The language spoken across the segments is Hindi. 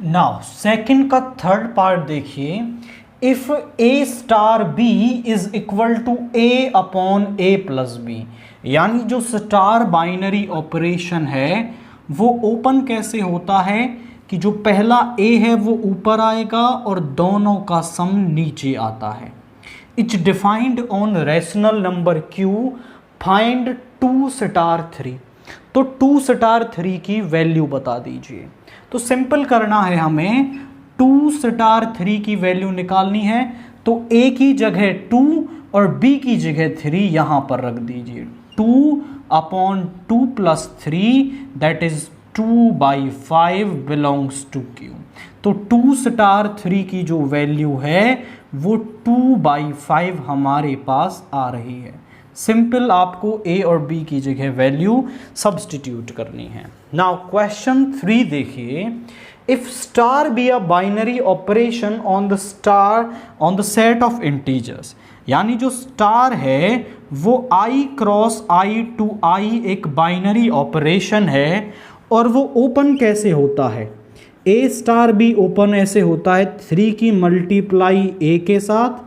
नाउ सेकंड का थर्ड पार्ट देखिए। If A star B is equal to A upon A plus B, यानी जो स्टार बाइनरी ऑपरेशन है वो ओपन कैसे होता है कि जो पहला ए है वो ऊपर आएगा और दोनों का सम नीचे आता है। It's defined on rational number Q, find 2 star 3। तो 2 स्टार 3 की वैल्यू बता दीजिए। तो सिंपल करना है हमें, 2 स्टार 3 की वैल्यू निकालनी है। तो ए की जगह 2 और बी की जगह 3 यहां पर रख दीजिए। 2 upon 2 plus 3 that is 2/5 belongs to Q. तो 2 स्टार 3 की जो वैल्यू है वो 2/5 हमारे पास आ रही है। सिंपल आपको ए और बी की जगह वैल्यू सब्स्टिट्यूट करनी है। नाउ क्वेश्चन 3 देखिए। If star be a binary operation on the set of integers, यानी जो स्टार है वो i cross i to i एक बाइनरी ऑपरेशन है और वो ओपन कैसे होता है। ए स्टार बी ओपन ऐसे होता है 3 की मल्टीप्लाई ए के साथ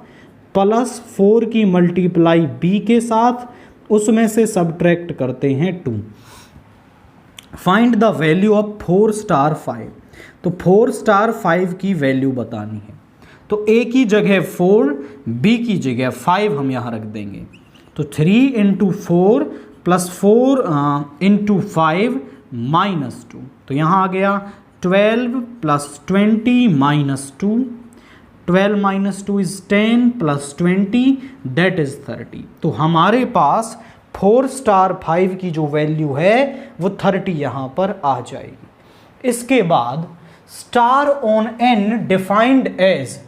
प्लस 4 की मल्टीप्लाई बी के साथ, उसमें से सब्ट्रैक्ट करते हैं 2। Find the value of 4 star 5। तो 4 स्टार 5 की वैल्यू बतानी है। तो ए की जगह 4, बी की जगह 5 हम यहाँ रख देंगे। तो 3 इंटू 4 प्लस 4 इंटू 5 माइनस 2। तो यहाँ आ गया 12 plus 20 minus 2। 12 minus 2 is 10 plus 20 that is 30। तो हमारे पास 4 स्टार 5 की जो वैल्यू है वो 30 यहाँ पर आ जाएगी। इसके बाद star on N defined as,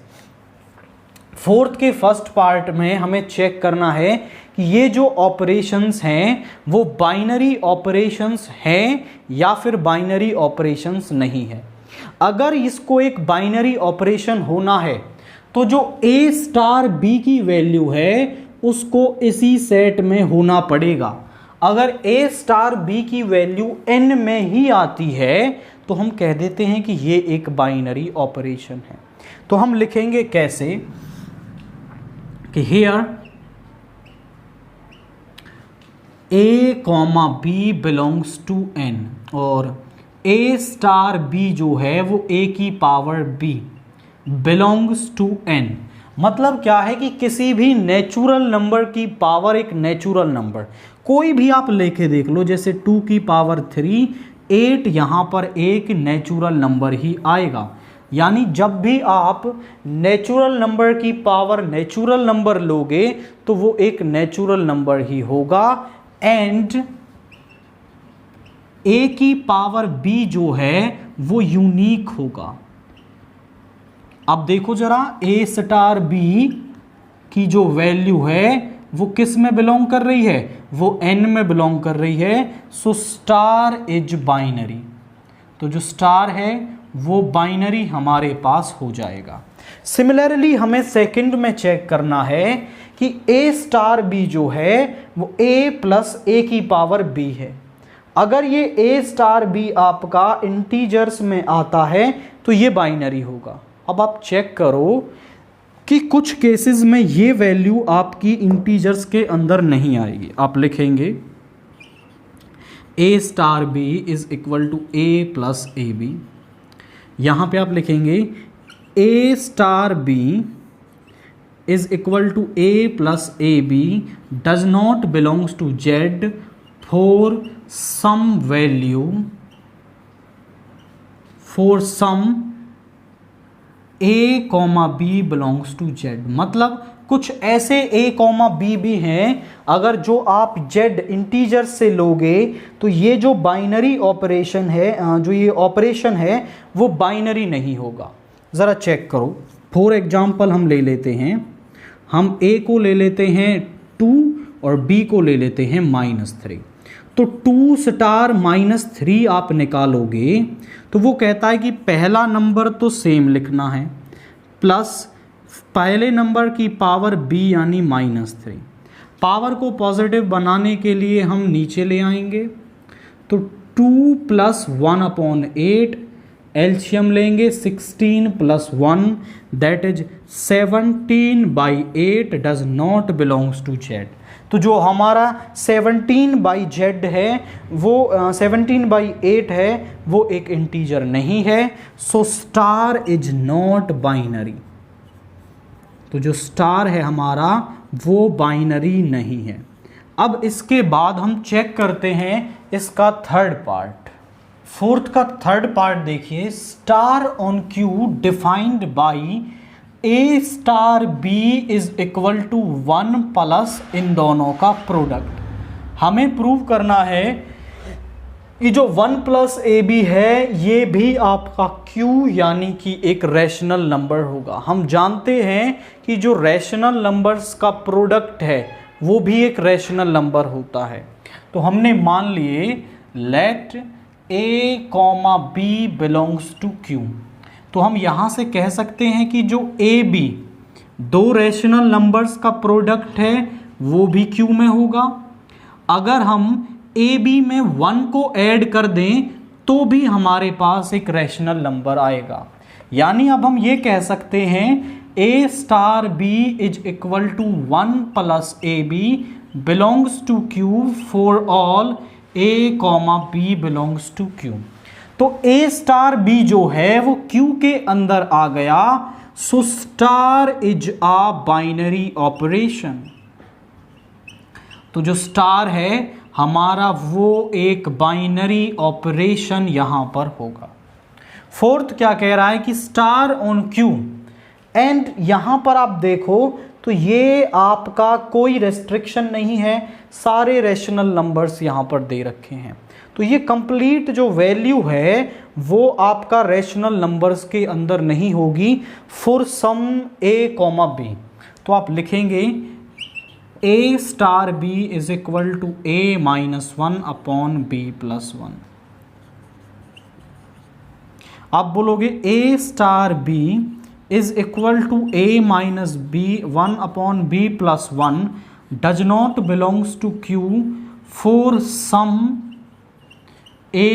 fourth के फर्स्ट पार्ट में हमें चेक करना है कि ये जो ऑपरेशंस हैं वो बाइनरी ऑपरेशंस हैं या फिर बाइनरी ऑपरेशंस नहीं है। अगर इसको एक बाइनरी ऑपरेशन होना है तो जो ए स्टार बी की वैल्यू है उसको इसी सेट में होना पड़ेगा। अगर ए स्टार बी की वैल्यू एन में ही आती है तो हम कह देते हैं कि ये एक बाइनरी ऑपरेशन है। तो हम लिखेंगे कैसे कि here A comma B belongs to N और ए स्टार बी जो है वो ए की power B belongs to N. मतलब क्या है कि किसी भी नेचुरल नंबर की पावर, एक नेचुरल नंबर कोई भी आप लेके देख लो, जैसे 2 की पावर 3, 8 यहाँ पर एक नेचुरल नंबर ही आएगा। यानी जब भी आप नेचुरल नंबर की पावर नेचुरल नंबर लोगे तो वो एक नेचुरल नंबर ही होगा। एंड ए की पावर बी जो है वो यूनिक होगा। अब देखो जरा, ए स्टार बी की जो वैल्यू है वो किस में बिलोंग कर रही है, वो एन में बिलोंग कर रही है। So star is binary. तो जो स्टार है वो बाइनरी हमारे पास हो जाएगा। सिमिलरली हमें सेकंड में चेक करना है कि ए स्टार बी जो है वो ए प्लस ए की पावर बी है। अगर ये ए स्टार बी आपका इंटीजर्स में आता है तो ये बाइनरी होगा। अब आप चेक करो कि कुछ केसेस में ये वैल्यू आपकी इंटीजर्स के अंदर नहीं आएगी। आप लिखेंगे A star B is equal to A plus A B. यहाँ पे आप लिखेंगे A star B is equal to A plus A B does not belongs to Z for some value, for some A comma B belongs to Z. मतलब कुछ ऐसे ए कॉमा बी भी हैं अगर जो आप जेड इंटीजर से लोगे तो ये जो बाइनरी ऑपरेशन है, जो ये ऑपरेशन है वो बाइनरी नहीं होगा। ज़रा चेक करो। फॉर एग्जांपल हम ले लेते हैं, हम ए को ले लेते हैं 2 और बी को ले लेते हैं -3। तो 2 स्टार -3 आप निकालोगे तो वो कहता है कि पहला नंबर तो सेम लिखना है प्लस पहले नंबर की पावर b यानी -3। पावर को पॉजिटिव बनाने के लिए हम नीचे ले आएंगे। तो 2 + 1/8 एलसीएम लेंगे 16 + 1 that is 17/8 does not belongs to Z. तो जो हमारा 17/z है वो 17/8 है वो एक इंटीजर नहीं है, so star is not binary. तो जो स्टार है हमारा वो बाइनरी नहीं है। अब इसके बाद हम चेक करते हैं इसका थर्ड पार्ट। फोर्थ का थर्ड पार्ट देखिए, star on Q defined by A star B is equal to 1 plus इन दोनों का प्रोडक्ट। हमें प्रूव करना है कि जो 1 प्लस ए बी है ये भी आपका क्यू यानी कि एक रैशनल नंबर होगा। हम जानते हैं कि जो रैशनल नंबर्स का प्रोडक्ट है वो भी एक रैशनल नंबर होता है। तो हमने मान लिए let a, b belongs to q। तो हम यहाँ से कह सकते हैं कि जो a b दो रैशनल नंबर्स का प्रोडक्ट है वो भी q में होगा। अगर हम a b में 1 को ऐड कर दें तो भी हमारे पास एक रैशनल नंबर आएगा। यानी अब हम ये कह सकते हैं a star b is equal to 1 plus A B belongs to q for all a, b belongs to q। तो a स्टार b जो है वो q के अंदर आ गया, so star is a binary operation. तो जो स्टार है हमारा वो एक बाइनरी ऑपरेशन यहां पर होगा। फोर्थ क्या कह रहा है कि स्टार ऑन q एंड यहां पर आप देखो तो ये आपका कोई रेस्ट्रिक्शन नहीं है, सारे रैशनल नंबर्स यहां पर दे रखे हैं। तो ये कंप्लीट जो वैल्यू है वो आपका रैशनल नंबर्स के अंदर नहीं होगी फॉर सम a, b। तो आप लिखेंगे a star b is equal to a minus 1 upon b plus 1। आप बोलोगे a star b is equal to a minus b 1 upon b plus 1 does not belongs to q for some a,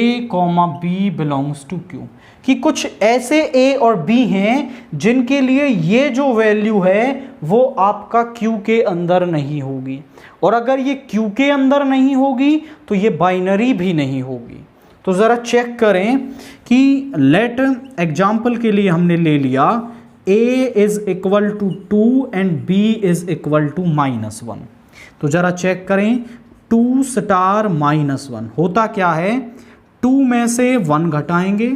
b belongs to q। कि कुछ ऐसे a और b हैं जिनके लिए ये जो वैल्यू है वो आपका q के अंदर नहीं होगी, और अगर ये q के अंदर नहीं होगी तो ये बाइनरी भी नहीं होगी। तो ज़रा चेक करें कि लेट एग्जाम्पल के लिए हमने ले लिया a is equal to 2 and b is equal to -1। तो ज़रा चेक करें 2 स्टार -1 होता क्या है, 2 में से 1 घटाएंगे,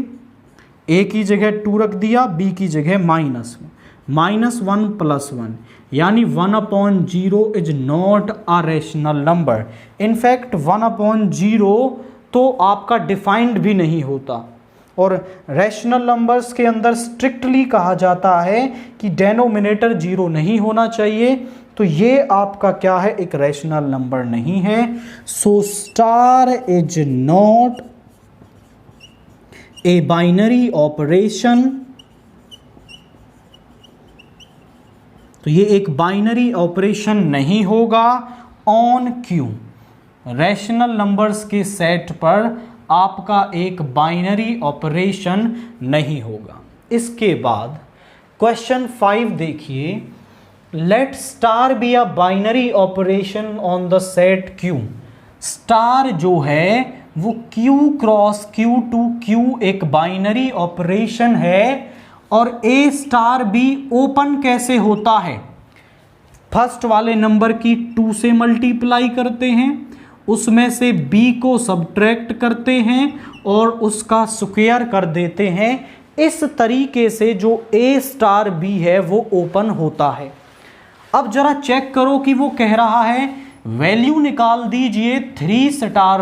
a की जगह 2 रख दिया, b की जगह -1 प्लस 1 यानी 1/0 is not a rational number. In fact 1/0 तो आपका डिफाइंड भी नहीं होता, और रैशनल नंबर्स के अंदर स्ट्रिक्टली कहा जाता है कि डेनोमिनेटर 0 नहीं होना चाहिए। तो ये आपका क्या है, एक रैशनल नंबर नहीं है। So star is not a binary operation. तो ये एक बाइनरी ऑपरेशन नहीं होगा ऑन क्यू। रैशनल नंबर्स के सेट पर आपका एक बाइनरी ऑपरेशन नहीं होगा। इसके बाद क्वेश्चन 5 देखिए, let star be a binary operation on the set Q. Star जो है वो q cross q to q एक बाइनरी ऑपरेशन है, और a स्टार b ओपन कैसे होता है, फर्स्ट वाले नंबर की 2 से मल्टीप्लाई करते हैं, उसमें से b को सब्ट्रैक्ट करते हैं और उसका स्क्वायर कर देते हैं। इस तरीके से जो a स्टार b है वो ओपन होता है। अब जरा चेक करो कि वो कह रहा है वैल्यू निकाल दीजिए 3 स्टार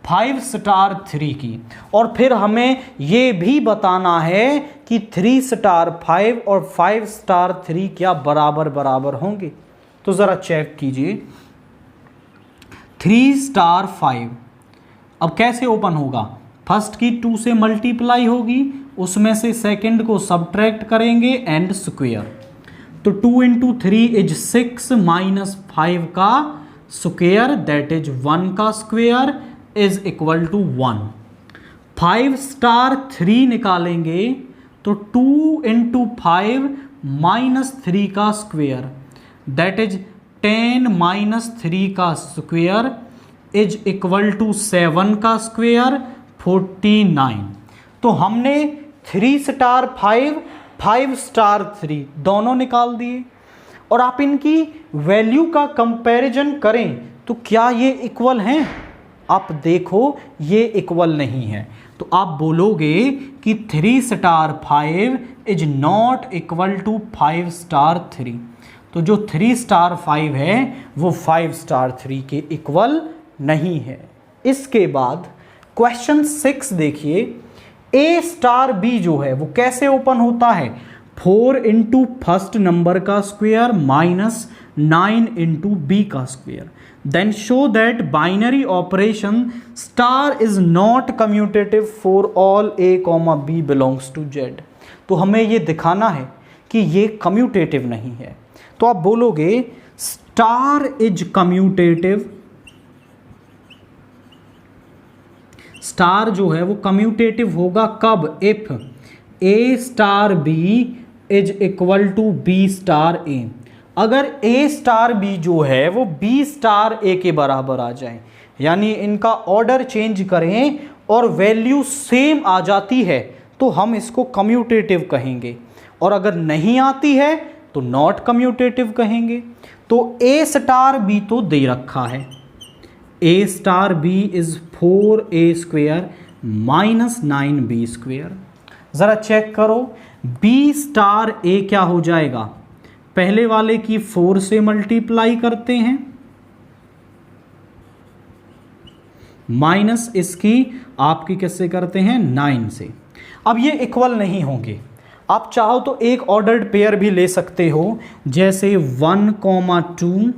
5 स्टार 3 की, और फिर हमें ये भी बताना है कि 3 स्टार 5 और 5 स्टार 3 क्या बराबर होंगे। तो ज़रा चेक कीजिए 3 स्टार 5 अब कैसे ओपन होगा, फर्स्ट की 2 से मल्टीप्लाई होगी, उसमें से सेकंड को सब्ट्रैक्ट करेंगे एंड स्क्वायर। तो 2 इंटू 3 इज 6 माइनस 5 का स्क्वायर दैट इज 1 का square is equal to 1। 5 star 3 निकालेंगे तो 2 इंटू 5 माइनस 3 का स्क्वेयर, दैट इज 10 माइनस 3 का स्क्वेयर इज इक्वल टू 7 का स्क्वेयर 49। तो हमने 3 स्टार 5, 5 स्टार 3 दोनों निकाल दिए, और आप इनकी वैल्यू का कंपैरिजन करें तो क्या ये इक्वल हैं? आप देखो ये इक्वल नहीं है, तो आप बोलोगे कि 3 star 5 is not equal to 5 star 3। तो जो 3 स्टार 5 है वो 5 स्टार 3 के इक्वल नहीं है। इसके बाद क्वेश्चन 6 देखिए, ए स्टार बी जो है वो कैसे ओपन होता है? 4 इंटू फर्स्ट नंबर का स्क्वेयर माइनस 9 इंटू बी का square, then show that binary operation star is not commutative for all A comma B belongs to Z. तो हमें ये दिखाना है कि ये कम्यूटेटिव नहीं है। तो आप बोलोगे स्टार इज कम्यूटेटिव, स्टार जो है वो कम्यूटेटिव होगा कब? If A star B is equal to B star A. अगर ए स्टार बी जो है वो बी स्टार ए के बराबर आ जाए, यानी इनका ऑर्डर चेंज करें और वैल्यू सेम आ जाती है, तो हम इसको कम्यूटेटिव कहेंगे, और अगर नहीं आती है तो नॉट कम्यूटेटिव कहेंगे। तो ए स्टार बी तो दे रखा है, A star B is 4a square minus 9b square. ज़रा चेक करो, बी स्टार ए क्या हो जाएगा? पहले वाले की 4 से मल्टीप्लाई करते हैं, माइनस इसकी आपकी किससे करते हैं? 9 से। अब ये इक्वल नहीं होंगे। आप चाहो तो एक ऑर्डर्ड पेयर भी ले सकते हो, जैसे 1,2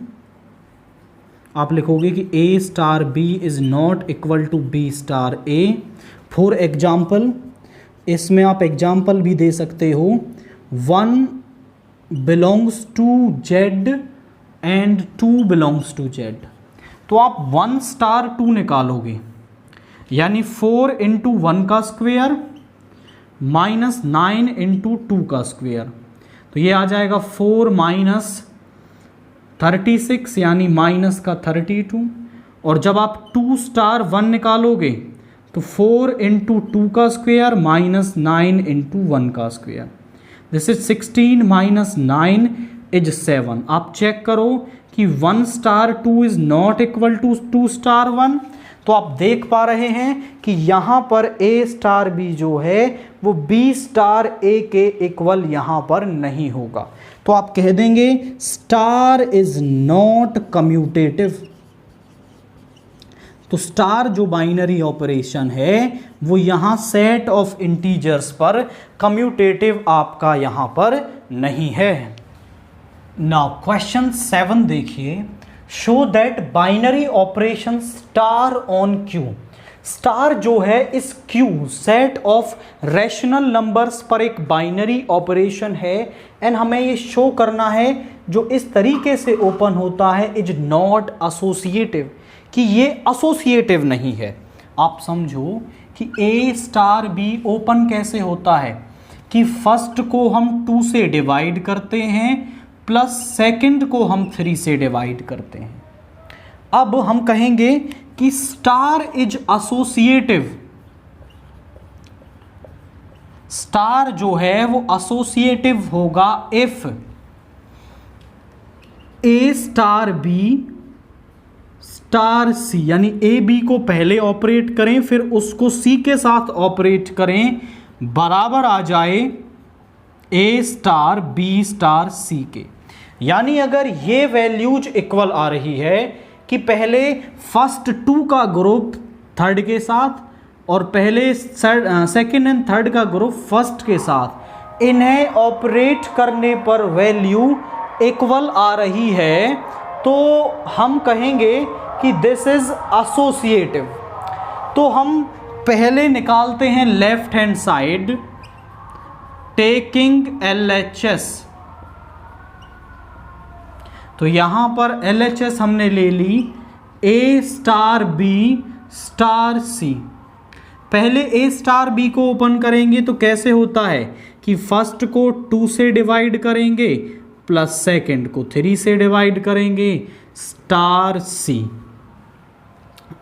आप लिखोगे कि A star B is not equal to B star A. For example, इसमें आप एग्जाम्पल भी दे सकते हो, 1 belongs to Z and 2 belongs to Z. तो आप 1 स्टार 2 निकालोगे, यानी 4 इंटू 1 का स्क्वेयर माइनस 9 इंटू 2 का स्क्वेयर, तो ये आ जाएगा 4 माइनस 36 यानी माइनस का 32। और जब आप 2 स्टार 1 निकालोगे तो 4 इंटू 2 का स्क्वेयर माइनस 9 इंटू 1 का square, this is 16 minus 9 is 7। आप चेक करो कि 1 star 2 is not equal to 2 star 1। तो आप देख पा रहे हैं कि यहाँ पर ए स्टार बी जो है वो बी स्टार ए के इक्वल यहाँ पर नहीं होगा। तो आप कह देंगे स्टार इज नॉट कम्यूटेटिव। तो स्टार जो बाइनरी ऑपरेशन है वो यहाँ सेट ऑफ इंटीजर्स पर कम्यूटेटिव आपका यहाँ पर नहीं है। नाउ क्वेश्चन 7 देखिए, show that binary operation star on Q. Star जो है इस Q set of rational numbers पर एक बाइनरी ऑपरेशन है, एंड हमें ये शो करना है जो इस तरीके से ओपन होता है इज नॉट एसोसिएटिव, कि ये एसोसिएटिव नहीं है। आप समझो कि ए स्टार बी ओपन कैसे होता है कि फर्स्ट को हम 2 से डिवाइड करते हैं प्लस सेकंड को हम 3 से डिवाइड करते हैं। अब हम कहेंगे कि स्टार इज एसोसिएटिव। स्टार जो है वो एसोसिएटिव होगा if A star B star सी, यानी ए बी को पहले ऑपरेट करें फिर उसको सी के साथ ऑपरेट करें, बराबर आ जाए ए स्टार बी स्टार सी के। यानी अगर ये वैल्यूज इक्वल आ रही है कि पहले फर्स्ट 2 का ग्रुप थर्ड के साथ और पहले सेकंड एंड थर्ड का ग्रुप फर्स्ट के साथ, इन्हें ऑपरेट करने पर वैल्यू इक्वल आ रही है, तो हम कहेंगे कि दिस इज एसोसिएटिव। तो हम पहले निकालते हैं left hand side taking LHS। तो यहां पर LHS हमने ले ली A star B star C। पहले ए स्टार बी को ओपन करेंगे तो कैसे होता है कि फर्स्ट को 2 से डिवाइड करेंगे प्लस सेकंड को 3 से डिवाइड करेंगे स्टार सी।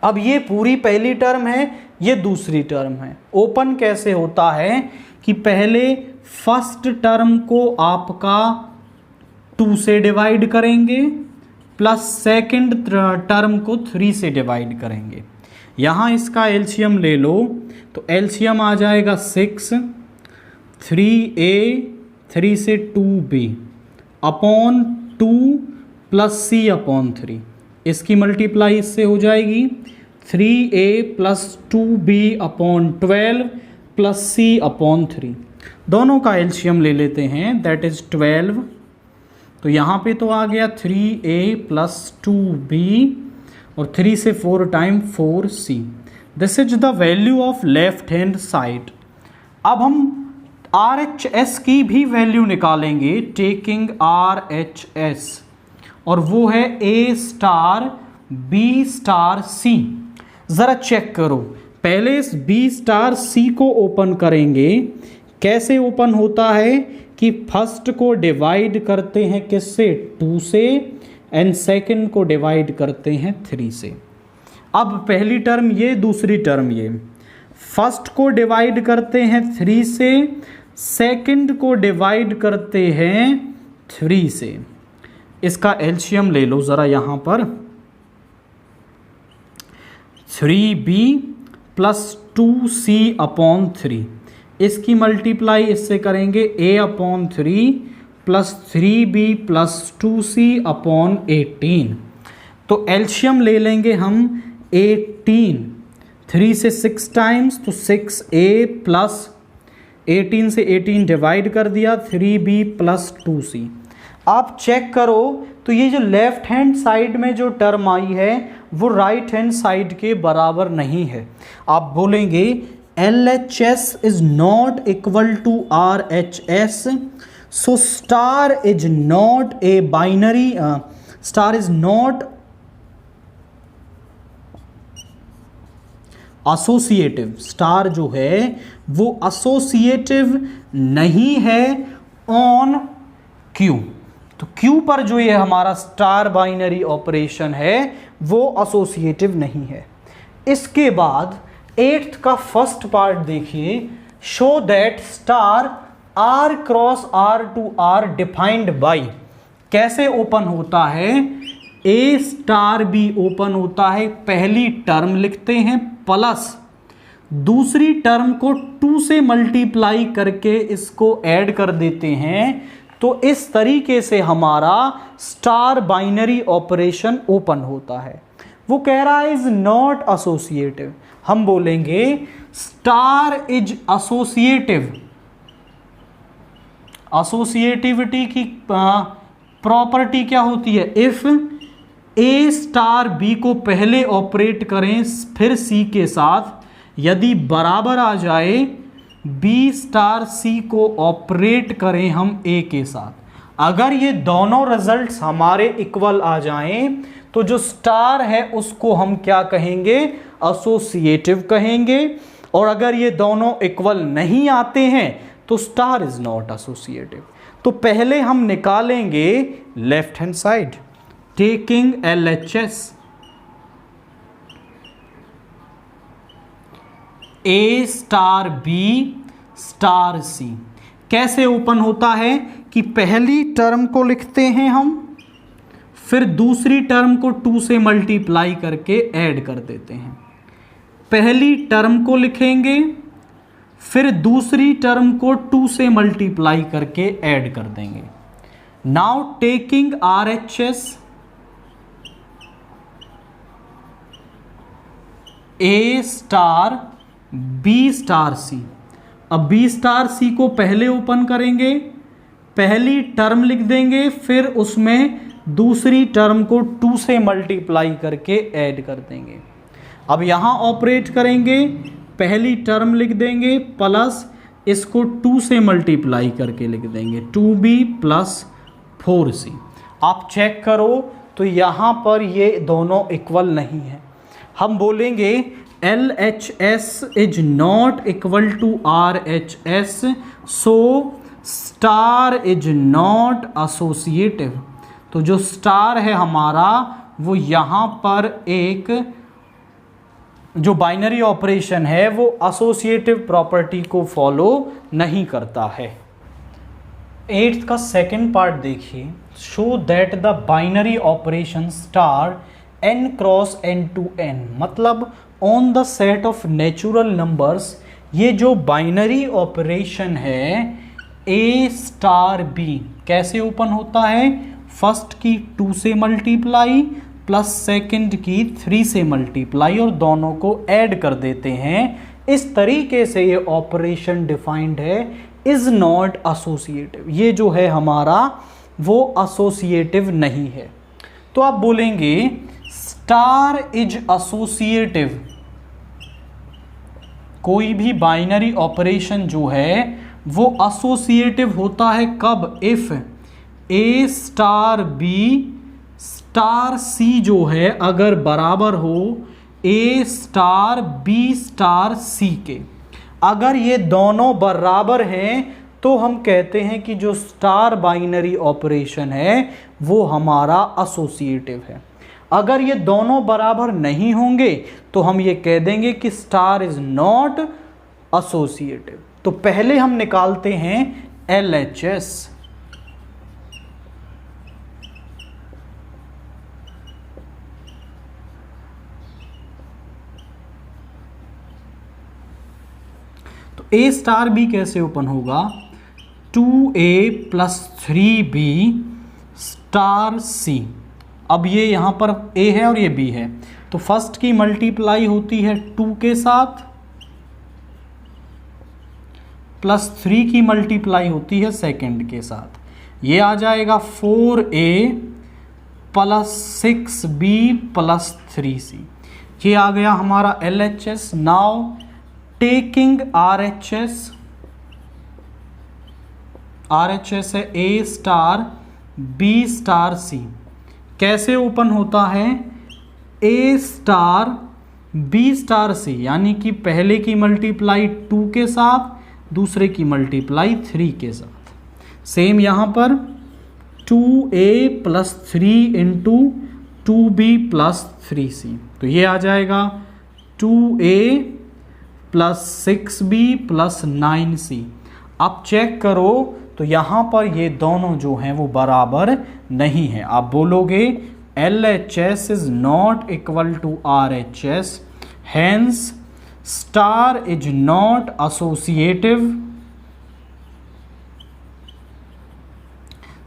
अब ये पूरी पहली टर्म है, ये दूसरी टर्म है। ओपन कैसे होता है कि पहले फर्स्ट टर्म को आपका 2 से डिवाइड करेंगे प्लस सेकंड टर्म को 3 से डिवाइड करेंगे। यहाँ इसका एलसीएम ले लो तो एलसीएम आ जाएगा 6, 3a 3 से 2b upon 2 plus c upon 3। इसकी मल्टीप्लाई इससे हो जाएगी 3a plus 2b upon 12 plus c upon 3। दोनों का एलसीएम ले लेते हैं, दैट इज 12। तो यहाँ पे तो आ गया 3a प्लस 2b और 3 से 4 time 4c। This is the value of left hand side. अब हम RHS की भी वैल्यू निकालेंगे, टेकिंग RHS, और वो है A star B star C। ज़रा चेक करो, पहले इस B स्टार C को ओपन करेंगे। कैसे ओपन होता है कि फर्स्ट को डिवाइड करते हैं किससे, 2 से, एंड सेकंड को डिवाइड करते हैं 3 से। अब पहली टर्म ये, दूसरी टर्म ये। फर्स्ट को डिवाइड करते हैं 3 से, सेकंड को डिवाइड करते हैं 3 से। इसका एलसीएम ले लो ज़रा यहाँ पर, 3b प्लस 2c अपॉन 3। इसकी मल्टीप्लाई इससे करेंगे a upon 3 plus 3b plus 2c upon 18। तो एलसीएम ले लेंगे हम 18, 3 से 6 टाइम्स तो 6a प्लस 18 से 18 डिवाइड कर दिया 3b प्लस 2c। आप चेक करो तो ये जो लेफ्ट हैंड साइड में जो टर्म आई है वो राइट हैंड साइड के बराबर नहीं है। आप बोलेंगे LHS is not equal to RHS, so star is not a binary, star is not associative। Star जो है वो एसोसिएटिव नहीं है ऑन Q। तो Q पर जो ये हमारा स्टार बाइनरी ऑपरेशन है वो एसोसिएटिव नहीं है। इसके बाद 8th का फर्स्ट पार्ट देखिए, show that star R cross R to R defined by. कैसे ओपन होता है, A स्टार B ओपन होता है, पहली टर्म लिखते हैं प्लस दूसरी टर्म को 2 से मल्टीप्लाई करके इसको ऐड कर देते हैं। तो इस तरीके से हमारा स्टार बाइनरी ऑपरेशन ओपन होता है। वो कह रहा है इज नॉट एसोसिएटिव, हम बोलेंगे स्टार इज एसोसिएटिव। एसोसिएटिविटी की प्रॉपर्टी क्या होती है, इफ ए स्टार बी को पहले ऑपरेट करें फिर सी के साथ, यदि बराबर आ जाए बी स्टार सी को ऑपरेट करें हम ए के साथ। अगर ये दोनों रिजल्ट्स हमारे इक्वल आ जाएं तो जो स्टार है उसको हम क्या कहेंगे, एसोसिएटिव कहेंगे। और अगर ये दोनों इक्वल नहीं आते हैं तो स्टार इज नॉट एसोसिएटिव। तो पहले हम निकालेंगे left hand side, taking LHS, A star B star C। कैसे ओपन होता है कि पहली टर्म को लिखते हैं हम, फिर दूसरी टर्म को 2 से मल्टीप्लाई करके ऐड कर देते हैं। पहली टर्म को लिखेंगे, फिर दूसरी टर्म को 2 से मल्टीप्लाई करके ऐड कर देंगे। Now taking RHS, A star B star C। अब B स्टार C को पहले ओपन करेंगे, पहली टर्म लिख देंगे, फिर उसमें दूसरी टर्म को 2 से मल्टीप्लाई करके ऐड कर देंगे। अब यहाँ ऑपरेट करेंगे, पहली टर्म लिख देंगे प्लस इसको 2 से मल्टीप्लाई करके लिख देंगे 2b प्लस 4c। आप चेक करो तो यहाँ पर ये दोनों इक्वल नहीं है। हम बोलेंगे LHS is not equal to RHS, so star is not associative. तो जो स्टार है हमारा वो यहाँ पर एक जो बाइनरी ऑपरेशन है वो एसोसिएटिव प्रॉपर्टी को फॉलो नहीं करता है। 8th का सेकंड पार्ट देखिए, show that the binary operation star n cross n to n, मतलब on the set of natural numbers ये जो बाइनरी ऑपरेशन है a स्टार b कैसे ओपन होता है, फर्स्ट की 2 से मल्टीप्लाई प्लस सेकंड की 3 से मल्टीप्लाई और दोनों को ऐड कर देते हैं। इस तरीके से ये ऑपरेशन डिफाइंड है इज नॉट एसोसिएटिव। ये जो है हमारा वो एसोसिएटिव नहीं है। तो आप बोलेंगे स्टार इज एसोसिएटिव। कोई भी बाइनरी ऑपरेशन जो है वो एसोसिएटिव होता है कब, if a star b star c जो है अगर बराबर हो a star b star c के। अगर ये दोनों बराबर हैं तो हम कहते हैं कि जो स्टार बाइनरी ऑपरेशन है वो हमारा एसोसिएटिव है। अगर ये दोनों बराबर नहीं होंगे तो हम ये कह देंगे कि स्टार इज नॉट एसोसिएटिव। तो पहले हम निकालते हैं LHS। तो A स्टार B कैसे ओपन होगा, 2A plus 3B star C। अब ये यहाँ पर A है और ये B है, तो फर्स्ट की मल्टीप्लाई होती है 2 के साथ प्लस 3 की मल्टीप्लाई होती है सेकंड के साथ। ये आ जाएगा 4A plus 6B plus 3C। ये आ गया हमारा LHS। Now taking RHS, RHS है A star B star C। कैसे ओपन होता है, A star B star C, यानी कि पहले की मल्टीप्लाई 2 के साथ दूसरे की मल्टीप्लाई 3 के साथ। सेम यहाँ पर 2A plus 3 into 2B plus 3C। तो ये आ जाएगा 2A plus 6B plus 9C। अब चेक करो तो यहाँ पर ये दोनों जो हैं वो बराबर नहीं है। आप बोलोगे LHS is not equal to RHS, hence star is not associative.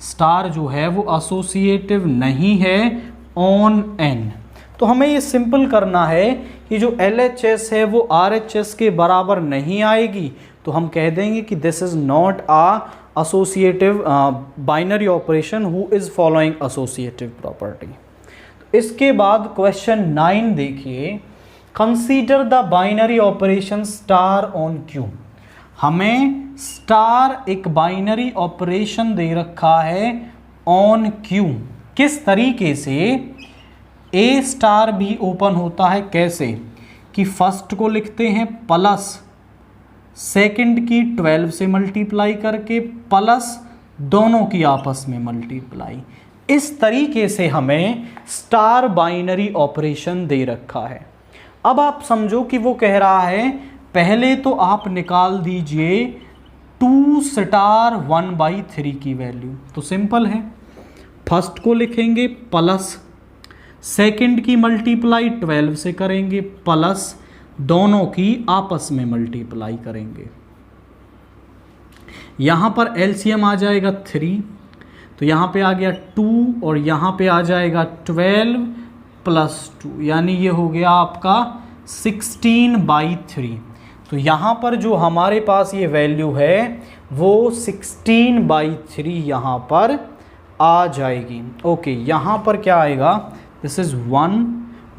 Star जो है वो एसोसिएटिव नहीं है ऑन n। तो हमें ये सिंपल करना है कि जो LHS है वो RHS के बराबर नहीं आएगी, तो हम कह देंगे कि this is not a associative binary operation who is following associative property. इसके बाद क्वेश्चन 9 देखिए, consider the binary operation star on Q। हमें स्टार एक बाइनरी ऑपरेशन दे रखा है ऑन Q। किस तरीके से A स्टार भी ओपन होता है, कैसे कि फर्स्ट को लिखते हैं प्लस सेकंड की 12 से मल्टीप्लाई करके प्लस दोनों की आपस में मल्टीप्लाई। इस तरीके से हमें स्टार बाइनरी ऑपरेशन दे रखा है। अब आप समझो कि वो कह रहा है पहले तो आप निकाल दीजिए 2 स्टार 1/3 की वैल्यू। तो सिंपल है, फर्स्ट को लिखेंगे प्लस सेकंड की मल्टीप्लाई 12 से करेंगे प्लस दोनों की आपस में मल्टीप्लाई करेंगे। यहां पर एलसीएम आ जाएगा 3, तो यहां पे आ गया 2 और यहां पे आ जाएगा 12 प्लस 2, यानी ये हो गया आपका 16/3। तो यहां पर जो हमारे पास ये वैल्यू है वो 16/3 यहां पर आ जाएगी। ओके, यहां पर क्या आएगा, दिस इज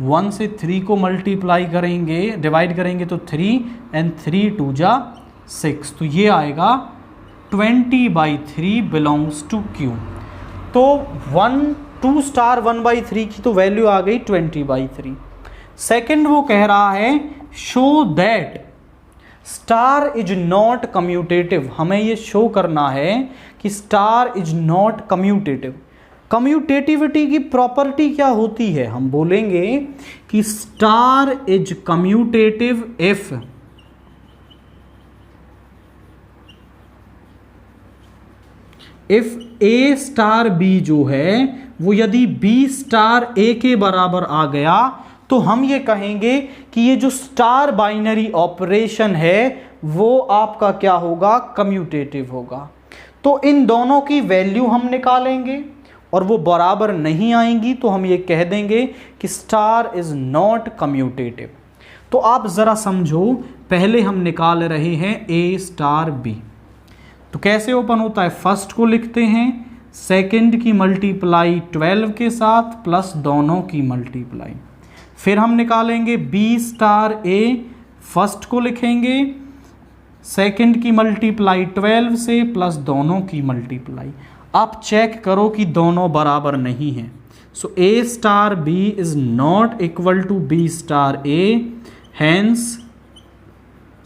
1 से 3 को मल्टीप्लाई करेंगे, डिवाइड करेंगे तो 3 एंड 3 2 जा 6, तो ये आएगा 20/3 बिलोंग्स टू Q। तो 2 स्टार 1/3 की तो वैल्यू आ गई 20/3। सेकंड वो कह रहा है show that star is not commutative, हमें ये शो करना है कि star is not commutative. Commutativity की प्रॉपर्टी क्या होती है, हम बोलेंगे कि star is commutative if A star B जो है वो यदि बी स्टार ए के बराबर आ गया तो हम ये कहेंगे कि ये जो स्टार बाइनरी ऑपरेशन है वो आपका क्या होगा, कम्यूटेटिव होगा। तो इन दोनों की वैल्यू हम निकालेंगे और वो बराबर नहीं आएंगी तो हम ये कह देंगे कि स्टार इज नॉट कम्यूटेटिव। तो आप ज़रा समझो, पहले हम निकाल रहे हैं ए स्टार बी, तो कैसे ओपन होता है, फर्स्ट को लिखते हैं सेकंड की मल्टीप्लाई 12 के साथ प्लस दोनों की मल्टीप्लाई, फिर हम निकालेंगे बी स्टार ए, फर्स्ट को लिखेंगे सेकंड की मल्टीप्लाई 12 से प्लस दोनों की मल्टीप्लाई। आप चेक करो कि दोनों बराबर नहीं हैं, so A star B is not equal to B star A, hence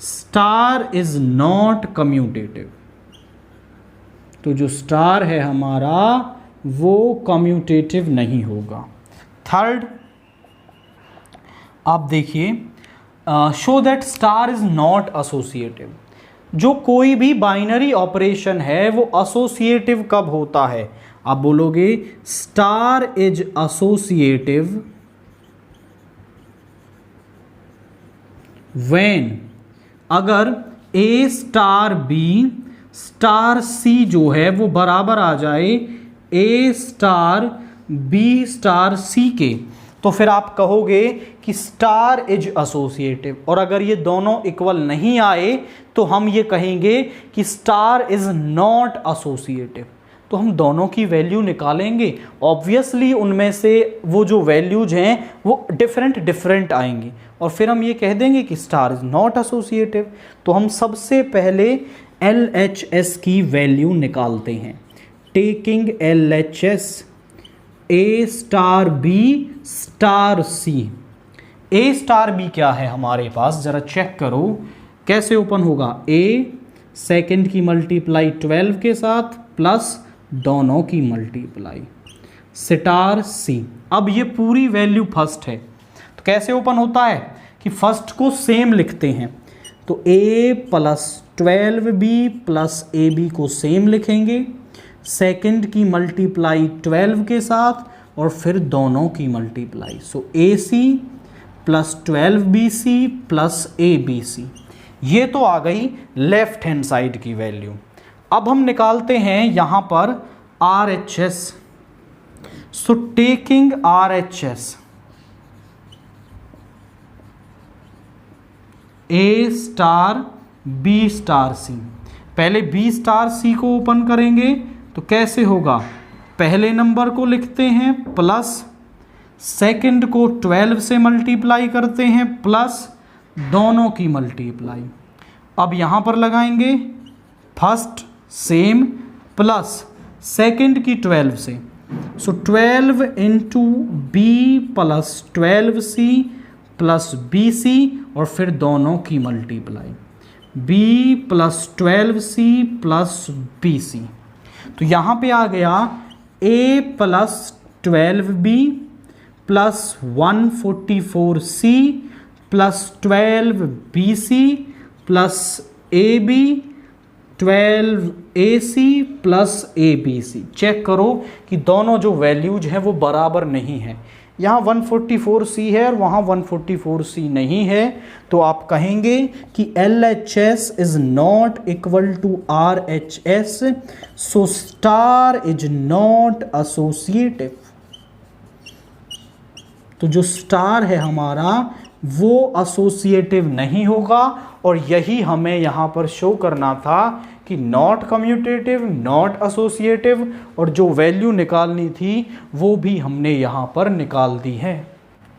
star is not commutative. तो जो स्टार है हमारा वो कम्यूटेटिव नहीं होगा। थर्ड आप देखिए, show that star is not associative. जो कोई भी बाइनरी ऑपरेशन है वो एसोसिएटिव कब होता है, आप बोलोगे स्टार इज एसोसिएटिव व्हेन, अगर A star B star C जो है वो बराबर आ जाए ए स्टार बी स्टार सी के, तो फिर आप कहोगे कि स्टार इज एसोसिएटिव। और अगर ये दोनों इक्वल नहीं आए तो हम ये कहेंगे कि स्टार इज नॉट एसोसिएटिव। तो हम दोनों की वैल्यू निकालेंगे, ऑब्वियसली उनमें से वो जो वैल्यूज हैं वो डिफरेंट आएंगी और फिर हम ये कह देंगे कि स्टार इज नॉट एसोसिएटिव। तो हम सबसे पहले LHS की वैल्यू निकालते हैं, टेकिंग LHS ए स्टार बी स्टार सी। ए स्टार बी क्या है हमारे पास, ज़रा चेक करो कैसे ओपन होगा, ए सेकंड की मल्टीप्लाई 12 के साथ प्लस दोनों की मल्टीप्लाई स्टार सी। अब ये पूरी वैल्यू फर्स्ट है तो कैसे ओपन होता है कि फर्स्ट को सेम लिखते हैं, तो a plus 12b plus A B को सेम लिखेंगे, सेकंड की मल्टीप्लाई 12 के साथ और फिर दोनों की multiply, so A C plus 12bc plus abc। ये तो आ गई लेफ्ट हैंड साइड की वैल्यू। अब हम निकालते हैं यहाँ पर RHS, so taking RHS A star B star C, पहले बी स्टार सी को ओपन करेंगे तो कैसे होगा, पहले नंबर को लिखते हैं प्लस सेकंड को 12 से मल्टीप्लाई करते हैं प्लस दोनों की मल्टीप्लाई। अब यहाँ पर लगाएंगे फर्स्ट सेम प्लस सेकंड की 12 से, so 12 into B plus 12c plus bc और फिर दोनों की multiply b plus 12c plus bc। तो यहाँ पे आ गया a plus 12b plus 144c plus 12bc plus ab 12ac plus abc। Check करो कि दोनों जो वैल्यूज हैं वो बराबर नहीं हैं, यहाँ 144c है और वहाँ 144c नहीं है, तो आप कहेंगे कि LHS is not equal to RHS, so star is not associative. तो जो स्टार है हमारा वो एसोसिएटिव नहीं होगा और यही हमें यहाँ पर शो करना था कि नॉट कम्यूटेटिव, नॉट एसोसिएटिव, और जो वैल्यू निकालनी थी वो भी हमने यहाँ पर निकाल दी है।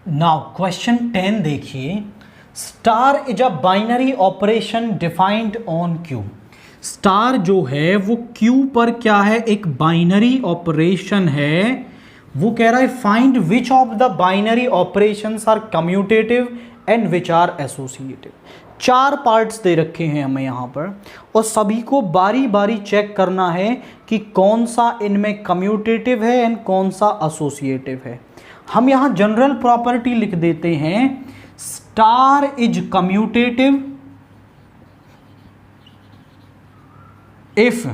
नाउ क्वेश्चन 10 देखिए, star is a binary operation defined on Q. Star जो है वो क्यू पर क्या है, एक बाइनरी ऑपरेशन है वो कह रहा है find which of the binary operations are commutative and which are associative. 4 parts दे रखे हैं हमें यहाँ पर और सभी को बारी बारी चेक करना है कि कौन सा इनमें कम्यूटेटिव है एंड कौन सा एसोसिएटिव है। हम यहाँ जनरल प्रॉपर्टी लिख देते हैं, star is commutative if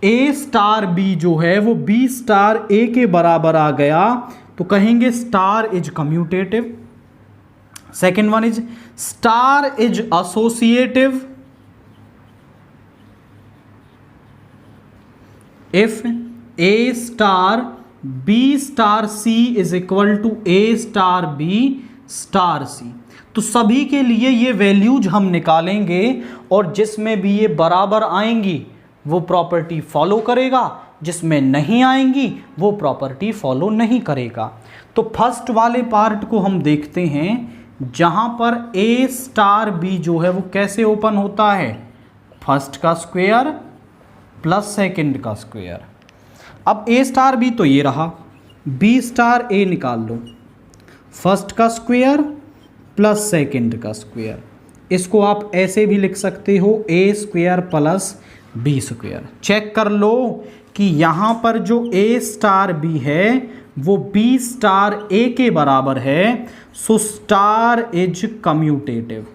A star B जो है वो बी स्टार ए के बराबर आ गया तो कहेंगे star is commutative. Second one is star is associative if A star B star C is equal to A star B star C. तो सभी के लिए ये वैल्यूज हम निकालेंगे और जिसमें भी ये बराबर आएंगी वो प्रॉपर्टी फॉलो करेगा, जिसमें नहीं आएंगी वो प्रॉपर्टी फॉलो नहीं करेगा। तो फर्स्ट वाले पार्ट को हम देखते हैं जहां पर ए स्टार बी जो है वो कैसे ओपन होता है, फर्स्ट का स्क्वायर प्लस सेकंड का स्क्वायर। अब ए स्टार बी तो ये रहा, बी स्टार ए निकाल लो, फर्स्ट का स्क्वायर प्लस सेकंड का स्क्वायर। इसको आप ऐसे भी लिख सकते हो A square plus B square. Check कर लो कि यहाँ पर जो ए स्टार बी है वो बी स्टार ए के बराबर है, सो स्टार इज कम्यूटेटिव।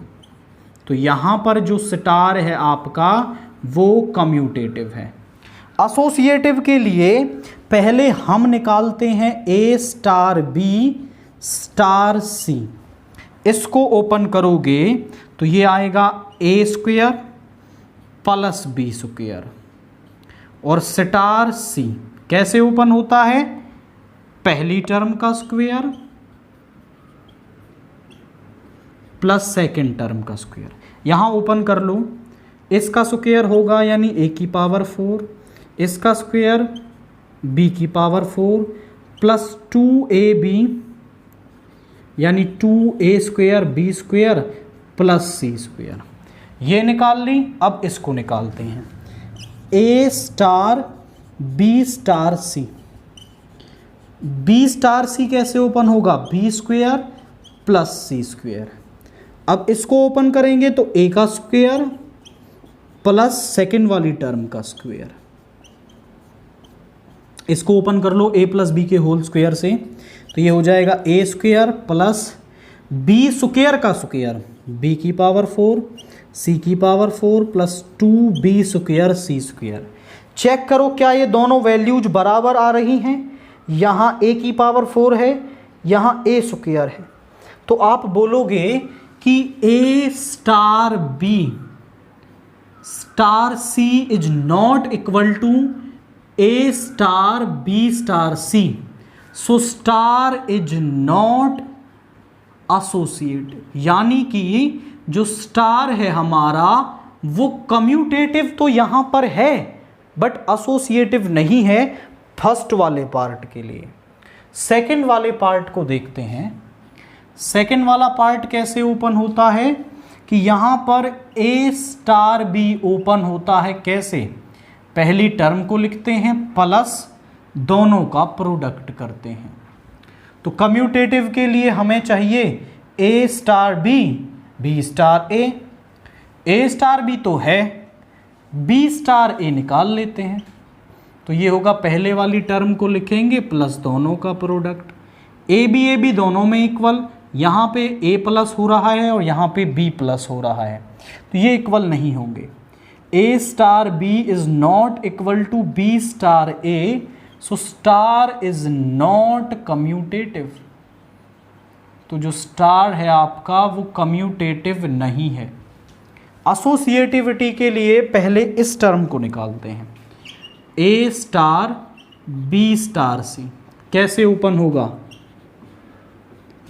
तो यहाँ पर जो स्टार है आपका वो कम्यूटेटिव है। एसोसिएटिव के लिए पहले हम निकालते हैं ए स्टार बी स्टार सी। इसको ओपन करोगे तो ये आएगा ए स्क्वायर प्लस बी स्क्वायर और स्टार सी कैसे ओपन होता है, पहली टर्म का स्क्वायर प्लस सेकंड टर्म का स्क्वायर। यहां ओपन कर लो, इसका स्क्वायर होगा यानी ए की पावर 4, इसका स्क्वायर बी की पावर 4 प्लस 2ab यानी 2a square B square plus C square. ये निकाल ली। अब इसको निकालते हैं, ए star B star C. B star C कैसे ओपन होगा, B square plus C square. अब इसको ओपन करेंगे तो ए का स्क्वायर प्लस सेकेंड वाली टर्म का स्क्वायर। इसको ओपन कर लो ए प्लस बी के होल स्क्वायर से, तो ये हो जाएगा ए स्क्वायर प्लस बी स्क्वायर का स्क्वायर बी की पावर 4 सी की पावर 4 प्लस 2b स्क्वायर सी स्क्वायर। चेक करो क्या ये दोनों वैल्यूज बराबर आ रही हैं। यहाँ a की पावर 4 है, यहाँ a स्क्वायर है, तो आप बोलोगे कि a star b star c is not equal to a star b star c, so star is not associative. यानी कि जो स्टार है हमारा वो कम्यूटेटिव तो यहां पर है बट एसोसिएटिव नहीं है फर्स्ट वाले पार्ट के लिए। सेकंड वाले पार्ट को देखते हैं। सेकंड वाला पार्ट कैसे ओपन होता है कि यहां पर ए स्टार बी ओपन होता है कैसे, पहली टर्म को लिखते हैं प्लस दोनों का प्रोडक्ट करते हैं। तो कम्यूटेटिव के लिए हमें चाहिए ए स्टार बी बी स्टार ए स्टार बी तो है, बी स्टार ए निकाल लेते हैं। तो ये होगा पहले वाली टर्म को लिखेंगे प्लस दोनों का प्रोडक्ट, ए बी दोनों में इक्वल। यहाँ पे ए प्लस हो रहा है और यहाँ पे बी प्लस हो रहा है, तो ये इक्वल नहीं होंगे। A star B is not equal to B star A, so star is not commutative. तो जो स्टार है आपका वो कम्यूटेटिव नहीं है। एसोसिएटिविटी के लिए पहले इस टर्म को निकालते हैं, ए स्टार बी स्टार सी कैसे ओपन होगा,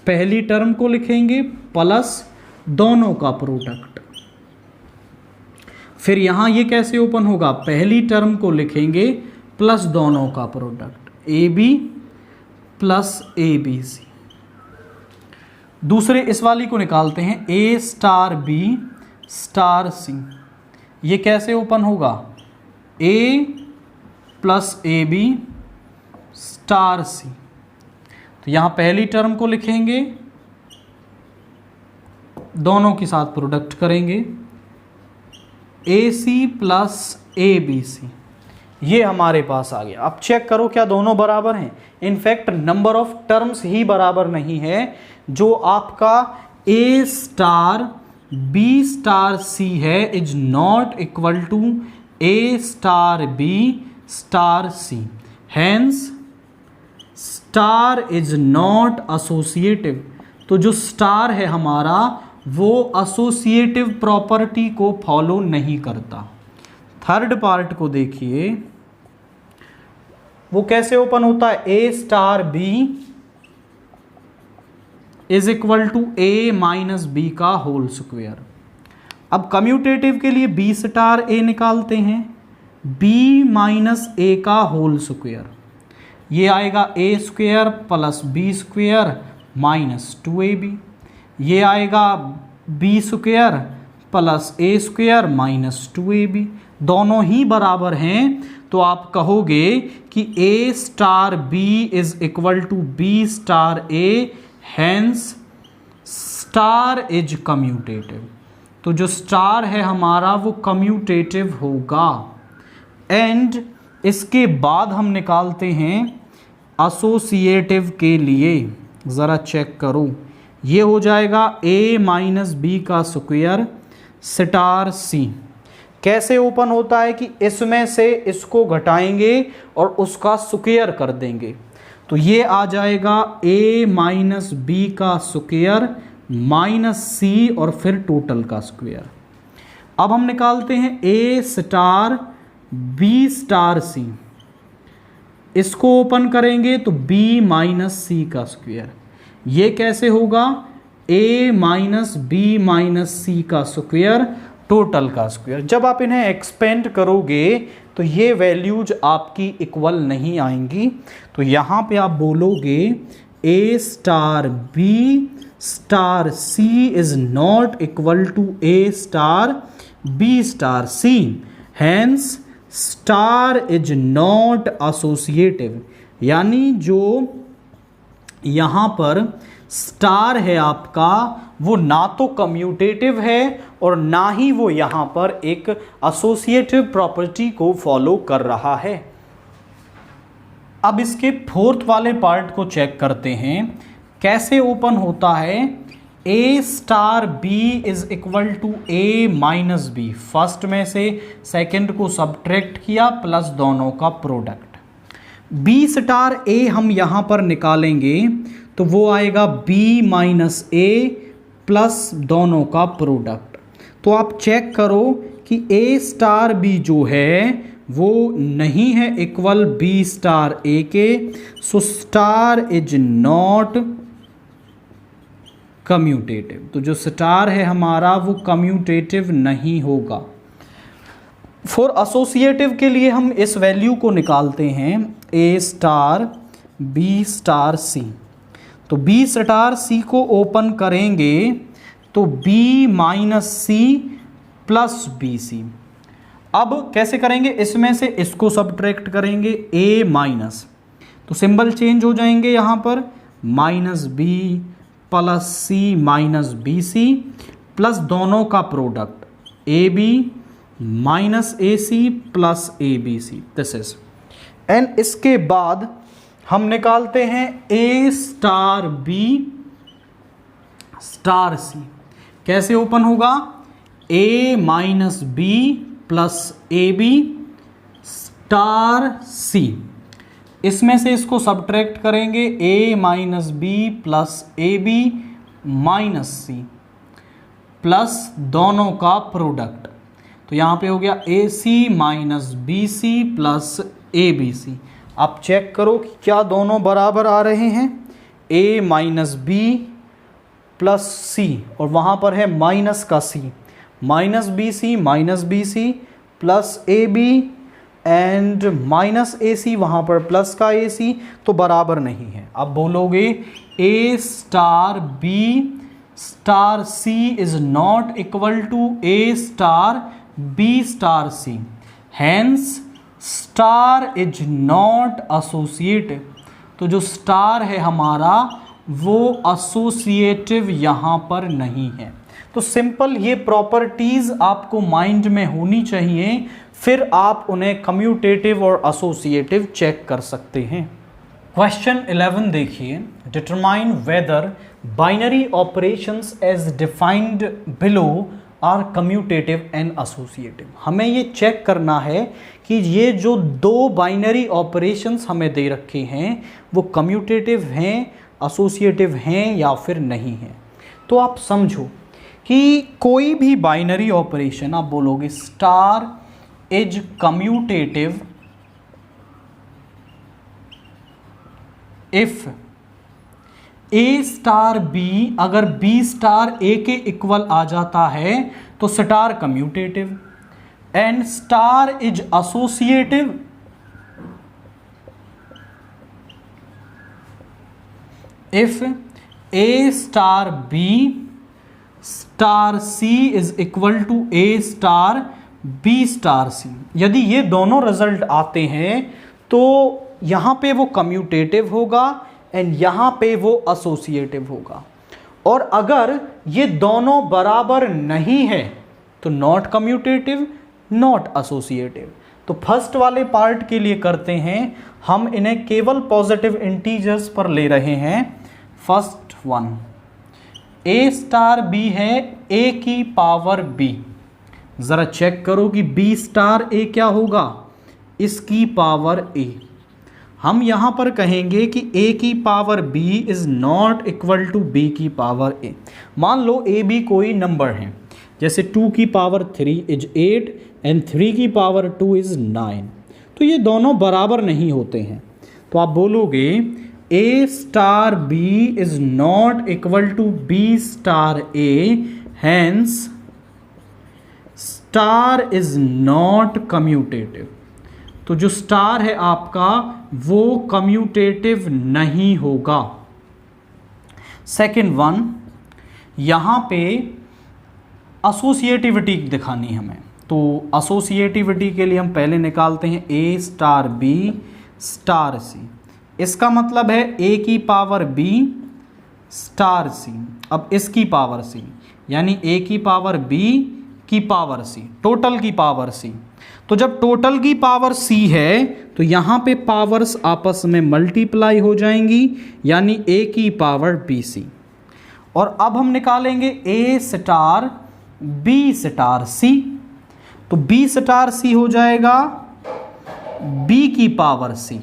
पहली टर्म को लिखेंगे प्लस दोनों का प्रोडक्ट। फिर यहां ये कैसे ओपन होगा, पहली टर्म को लिखेंगे प्लस दोनों का product, A B plus A B C. दूसरे इस वाली को निकालते हैं, ए स्टार बी स्टार सी। ये कैसे ओपन होगा, A plus A B star C. तो यहाँ पहली टर्म को लिखेंगे, दोनों के साथ प्रोडक्ट करेंगे, AC प्लस ABC, ये हमारे पास आ गया। अब चेक करो क्या दोनों बराबर हैं। इनफैक्ट नंबर ऑफ टर्म्स ही बराबर नहीं है। जो आपका A star B star C है is not equal to A star B star C, hence star is not associative. तो जो स्टार है हमारा वो एसोसिएटिव प्रॉपर्टी को फॉलो नहीं करता। थर्ड पार्ट को देखिए, वो कैसे ओपन होता है, A star B is equal to A minus B का होल स्क्वायर। अब कम्यूटेटिव के लिए B स्टार A निकालते हैं, B माइनस A का होल स्क्वायर, ये आएगा A square plus B square minus 2AB, ये आएगा B square plus A square minus 2AB, दोनों ही बराबर हैं। तो आप कहोगे कि A star B is equal to B star A, hence star is commutative. तो जो स्टार है हमारा वो कम्यूटेटिव होगा। एंड इसके बाद हम निकालते हैं एसोसिएटिव के लिए, ज़रा चेक करो, ये हो जाएगा A माइनस B का स्क्वायर स्टार C। कैसे ओपन होता है कि इसमें से इसको घटाएंगे और उसका स्क्वायर कर देंगे, तो ये आ जाएगा A माइनस B का स्क्वायर माइनस C और फिर टोटल का स्क्वायर। अब हम निकालते हैं A star B star C, इसको ओपन करेंगे तो B माइनस C का स्क्वायर, ये कैसे होगा, A minus B minus C का स्क्वायर टोटल का स्क्वायर। जब आप इन्हें एक्सपेंड करोगे तो ये वैल्यूज आपकी इक्वल नहीं आएंगी। तो यहाँ पे आप बोलोगे A star B star C is not equal to A star B star C, hence star is not associative. यानी जो यहाँ पर स्टार है आपका वो ना तो कम्यूटेटिव है और ना ही वो यहाँ पर एक एसोसिएटिव प्रॉपर्टी को फॉलो कर रहा है। अब इसके फोर्थ वाले पार्ट को चेक करते हैं, कैसे ओपन होता है। A star B is equal to A minus B, first में से सेकंड को सब्ट्रैक्ट किया प्लस दोनों का प्रोडक्ट। B स्टार A हम यहाँ पर निकालेंगे तो वो आएगा B माइनस A प्लस दोनों का प्रोडक्ट। तो आप चेक करो कि A स्टार B जो है वो नहीं है इक्वल B स्टार A के, सो स्टार इज नॉट कम्यूटेटिव। तो जो स्टार है हमारा वो कम्यूटेटिव नहीं होगा। फॉर एसोसिएटिव के लिए हम इस वैल्यू को निकालते हैं, A star B star C। तो B स्टार C को ओपन करेंगे तो B minus C plus BC। अब कैसे करेंगे, इसमें से इसको सब्ट्रैक्ट करेंगे A माइनस, तो सिंबल चेंज हो जाएंगे यहाँ पर, minus B plus C minus BC plus दोनों का product AB minus AC plus ABC, this is. And इसके बाद हम निकालते हैं A star B star C। कैसे ओपन होगा, A minus B plus AB star C, इसमें से इसको सब्ट्रैक्ट करेंगे A minus B plus AB minus C plus दोनों का प्रोडक्ट। तो यहाँ पे हो गया AC minus BC plus ABC। आप चेक करो कि क्या दोनों बराबर आ रहे हैं, A minus B plus C और वहाँ पर है माइनस का C, minus B C plus AB and minus AC वहाँ पर प्लस का AC, तो बराबर नहीं है। अब बोलोगे A star B star C is not equal to A star B star C, hence star is not associative. तो जो स्टार है हमारा वो एसोसिएटिव यहाँ पर नहीं है। तो सिंपल ये प्रॉपर्टीज आपको माइंड में होनी चाहिए, फिर आप उन्हें कम्यूटेटिव और एसोसिएटिव चेक कर सकते हैं। क्वेश्चन 11 देखिए, determine whether binary operations as defined below are commutative and associative. हमें ये चेक करना है कि ये जो दो बाइनरी ऑपरेशंस हमें दे रखे हैं वो कम्यूटेटिव हैं, एसोसिएटिव हैं या फिर नहीं हैं। तो आप समझो कि कोई भी बाइनरी ऑपरेशन आप बोलोगे star is commutative if A star B, अगर बी स्टार ए के इक्वल आ जाता है तो star commutative, and star is associative if A star B star C is equal to A star B star C. यदि ये दोनों रिजल्ट आते हैं तो यहाँ पे वो कम्यूटेटिव होगा एंड यहाँ पे वो एसोसिएटिव होगा, और अगर ये दोनों बराबर नहीं है तो नॉट कम्यूटेटिव नॉट एसोसिएटिव। तो फर्स्ट वाले पार्ट के लिए करते हैं, हम इन्हें केवल पॉजिटिव इंटीजर्स पर ले रहे हैं। फर्स्ट वन ए स्टार बी है ए की पावर बी, ज़रा चेक करो कि बी स्टार ए क्या होगा, इसकी पावर ए। हम यहाँ पर कहेंगे कि a की power b is not equal to b की पावर a। मान लो a b कोई नंबर है, जैसे 2 की पावर 3 इज 8 एंड 3 की पावर 2 इज़ 9, तो ये दोनों बराबर नहीं होते हैं। तो आप बोलोगे a star b is not equal to b star a, hence star is not commutative. तो जो स्टार है आपका वो कम्यूटेटिव नहीं होगा। सेकंड वन, यहाँ पे एसोसिएटिविटी दिखानी हमें, तो एसोसिएटिविटी के लिए हम पहले निकालते हैं ए स्टार बी स्टार सी। इसका मतलब है ए की पावर बी स्टार सी, अब इसकी पावर सी, यानी ए की पावर बी की पावर सी, टोटल की पावर सी। तो जब टोटल की पावर c है तो यहाँ पे पावर्स आपस में मल्टीप्लाई हो जाएंगी, यानी a की पावर bc। और अब हम निकालेंगे a star b star c, तो b स्टार c हो जाएगा b की पावर c,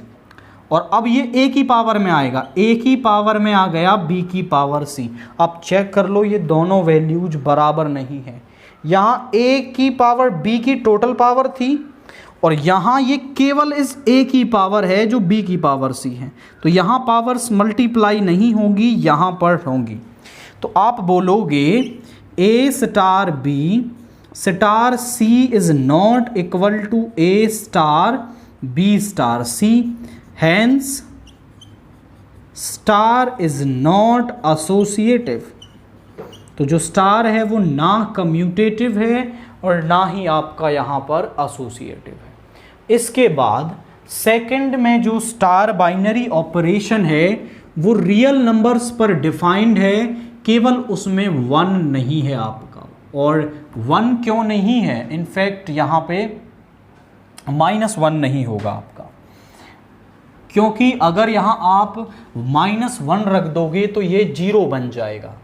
और अब ये a की पावर में आएगा, a की पावर में आ गया b की पावर c। अब चेक कर लो ये दोनों वैल्यूज बराबर नहीं है। यहाँ a की पावर b की टोटल पावर थी और यहाँ ये केवल इस a की पावर है जो b की पावर c है, तो यहाँ पावर्स मल्टीप्लाई नहीं होंगी, यहाँ पर होंगी। तो आप बोलोगे a star b star c is not equal to a star b star c, hence star is not associative. तो जो स्टार है वो ना कम्यूटेटिव है और ना ही आपका यहाँ पर एसोसिएटिव है। इसके बाद सेकंड में जो स्टार बाइनरी ऑपरेशन है वो रियल नंबर्स पर डिफाइंड है, केवल उसमें 1 नहीं है आपका। और 1 क्यों नहीं है, इनफैक्ट यहाँ पे -1 नहीं होगा आपका, क्योंकि अगर यहाँ आप -1 रख दोगे तो ये 0 बन जाएगा।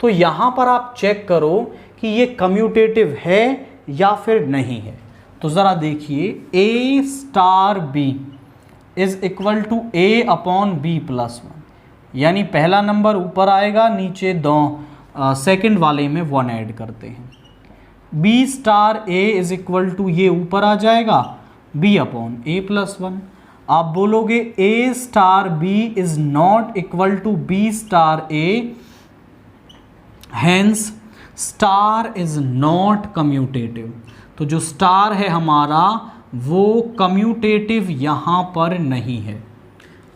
तो यहाँ पर आप चेक करो कि ये कम्यूटेटिव है या फिर नहीं है। तो ज़रा देखिए a star b is equal to a upon b plus 1, यानी पहला नंबर ऊपर आएगा, नीचे सेकंड वाले में 1 ऐड करते हैं। b star a is equal to ये ऊपर आ जाएगा b अपॉन a प्लस 1। आप बोलोगे a star b is not equal to b star a, hence star is not commutative. तो जो स्टार है हमारा वो कम्यूटेटिव यहाँ पर नहीं है।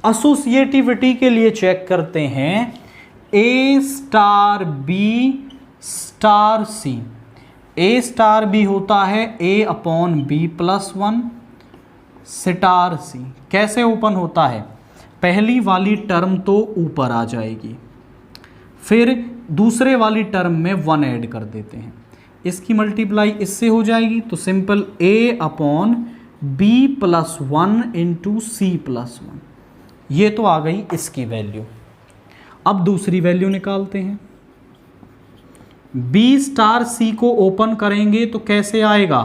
एसोसिएटिविटी के लिए चेक करते हैं a star b star c। a star b होता है a upon b plus 1 star c। कैसे ओपन होता है, पहली वाली टर्म तो ऊपर आ जाएगी, फिर दूसरे वाली टर्म में 1 ऐड कर देते हैं, इसकी मल्टीप्लाई इससे हो जाएगी, तो simple a upon B plus 1 into C plus 1, ये तो आ गई इसकी वैल्यू। अब दूसरी वैल्यू निकालते हैं। b स्टार c को ओपन करेंगे तो कैसे आएगा,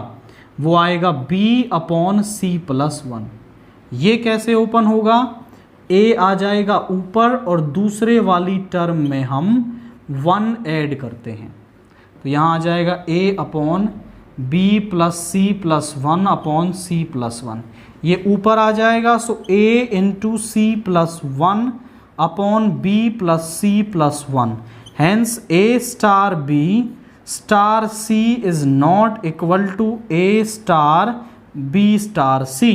वो आएगा b अपॉन सी प्लस 1। ये कैसे ओपन होगा, a आ जाएगा ऊपर और दूसरे वाली टर्म में हम 1 ऐड करते हैं, तो यहाँ आ जाएगा a upon B plus C plus 1 upon C plus 1, ये ऊपर आ जाएगा, so a into C plus 1 upon B plus C plus 1, hence a star b star c is not equal to a star b star c,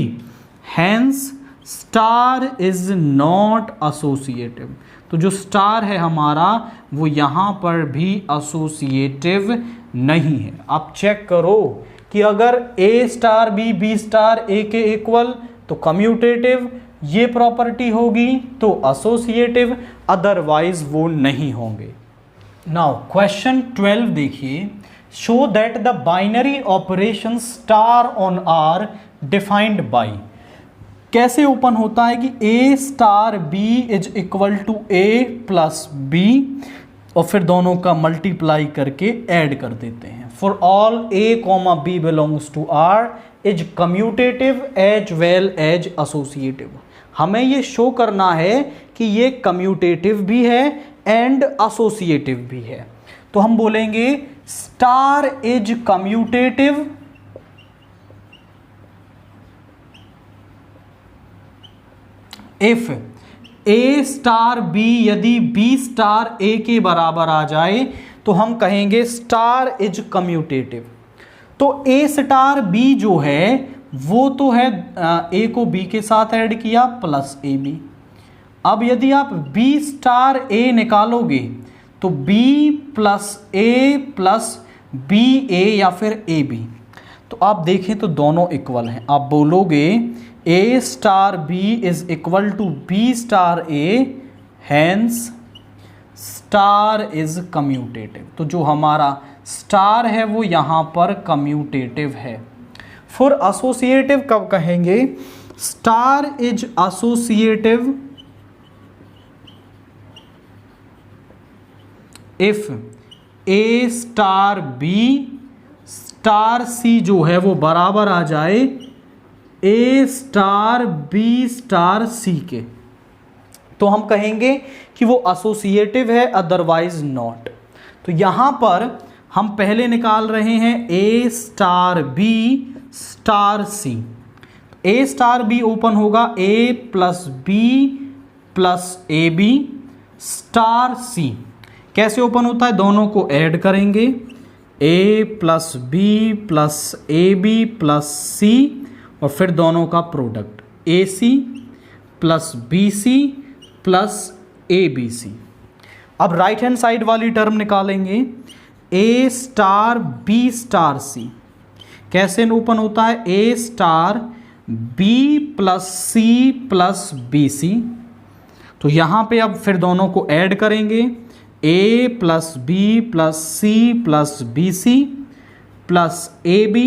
hence star is not associative. तो जो स्टार है हमारा वो यहाँ पर भी एसोसिएटिव नहीं है। आप चेक करो कि अगर a star b star a के इक्वल तो कम्यूटेटिव ये प्रॉपर्टी होगी, तो एसोसिएटिव, अदरवाइज वो नहीं होंगे। नाउ क्वेश्चन 12 देखिए, show that the binary operation star on R defined by, कैसे ओपन होता है कि a star b is equal to a plus b और फिर दोनों का मल्टीप्लाई करके ऐड कर देते हैं। For all a comma b belongs to r is commutative as well as associative. हमें ये शो करना है कि ये कम्यूटेटिव भी है एंड एसोसिएटिव भी है, तो हम बोलेंगे star is commutative if a star b, यदि b स्टार a के बराबर आ जाए तो हम कहेंगे स्टार इज कम्यूटेटिव। तो a स्टार b जो है वो तो है a को b के साथ ऐड किया प्लस ab। अब यदि आप b स्टार a निकालोगे तो b plus a plus b a या फिर a b, तो आप देखें तो दोनों इक्वल हैं। आप बोलोगे a star b is equal to b star a, hence star is commutative. तो जो हमारा स्टार है वो यहाँ पर कम्यूटेटिव है। फॉर एसोसिएटिव कब कहेंगे, star is associative if a star b star c जो है वो बराबर आ जाए a star b star c के, तो हम कहेंगे कि वो एसोसिएटिव है, अदरवाइज नॉट। तो यहाँ पर हम पहले निकाल रहे हैं a star b star c। a star b open होगा a plus b plus A B star c। कैसे ओपन होता है, दोनों को ऐड करेंगे a plus B plus A B plus c और फिर दोनों का product AC plus BC plus ABC। अब राइट हैंड साइड वाली टर्म निकालेंगे A star B star C। कैसे ओपन होता है, A star B plus C plus BC। तो यहाँ पे अब फिर दोनों को ऐड करेंगे A plus B plus C plus BC plus AB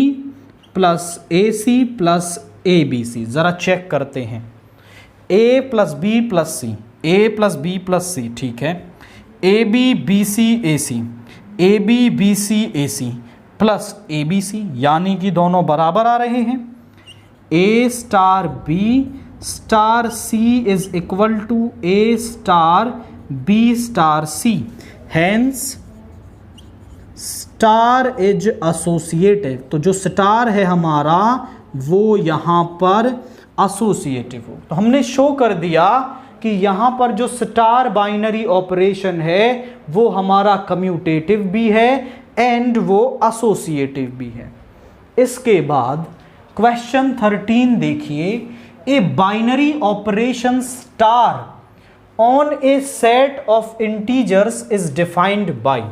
plus AC plus ABC। ज़रा चेक करते हैं, A plus B plus C, A plus B plus C, ठीक है, AB BC AC, AB BC AC plus ABC, यानी कि दोनों बराबर आ रहे हैं। A star B star C is equal to A star B star C, hence star is associative. तो जो स्टार है हमारा वो यहाँ पर एसोसिएटिव हो। तो हमने शो कर दिया कि यहाँ पर जो स्टार बाइनरी ऑपरेशन है वो हमारा कम्यूटेटिव भी है एंड वो एसोसिएटिव भी है। इसके बाद क्वेश्चन 13 देखिए, a binary operation star on a set of integers is defined by.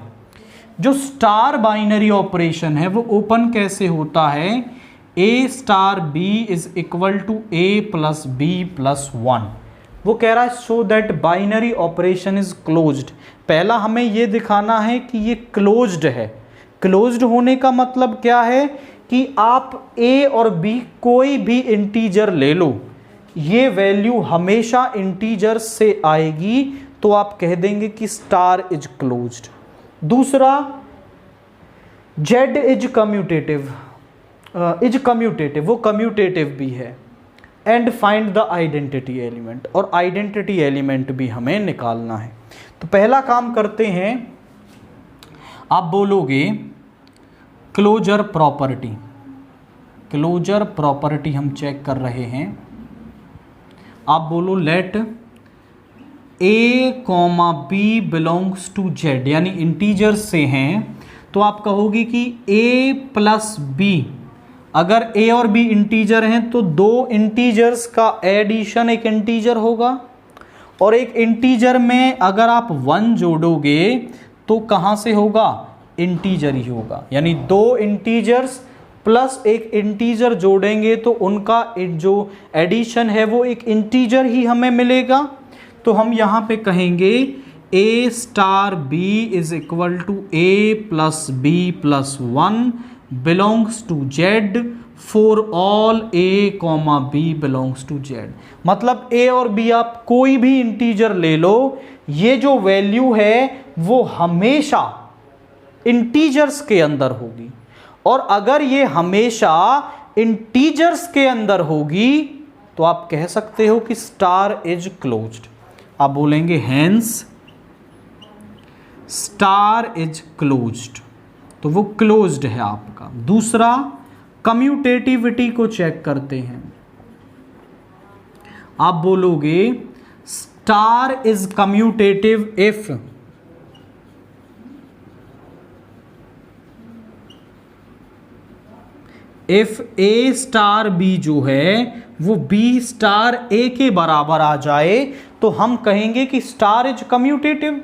जो स्टार बाइनरी ऑपरेशन है वो ओपन कैसे होता है, a star b is equal to a plus b plus 1। वो कह रहा है so that binary operation is closed. पहला हमें ये दिखाना है कि ये क्लोज्ड है। क्लोज्ड होने का मतलब क्या है कि आप ए और बी कोई भी इंटीजर ले लो, ये वैल्यू हमेशा इंटीजर से आएगी, तो आप कह देंगे कि स्टार इज क्लोज्ड। दूसरा, जेड इज कम्यूटेटिव, वो कम्यूटेटिव भी है। And find the identity element, और आइडेंटिटी एलिमेंट भी हमें निकालना है। तो पहला काम करते हैं, आप बोलोगे क्लोजर प्रॉपर्टी। क्लोजर प्रॉपर्टी हम चेक कर रहे हैं। आप बोलो let A comma B belongs to Z, यानी इंटीजर्स से हैं, तो आप कहोगे कि ए प्लस बी, अगर ए और बी इंटीजर हैं तो दो इंटीजर्स का एडिशन एक इंटीजर होगा, और एक इंटीजर में अगर आप 1 जोड़ोगे तो कहाँ से होगा, इंटीजर ही होगा। यानी दो इंटीजर्स प्लस एक इंटीजर जोड़ेंगे तो उनका जो एडिशन है वो एक इंटीजर ही हमें मिलेगा। तो हम यहाँ पे कहेंगे A star B is equal to A plus B plus 1 belongs to Z for all A comma B belongs to Z. मतलब ए और बी आप कोई भी इंटीजर ले लो, ये जो वैल्यू है वो हमेशा इंटीजर्स के अंदर होगी, और अगर ये हमेशा इंटीजर्स के अंदर होगी तो आप कह सकते हो कि स्टार इज क्लोज्ड। आप बोलेंगे हेंस स्टार इज क्लोज्ड, तो वो क्लोज्ड है आपका। दूसरा, कम्यूटेटिविटी को चेक करते हैं। आप बोलोगे star is commutative if A star B जो है वो बी स्टार ए के बराबर आ जाए तो हम कहेंगे कि स्टार इज कम्यूटेटिव।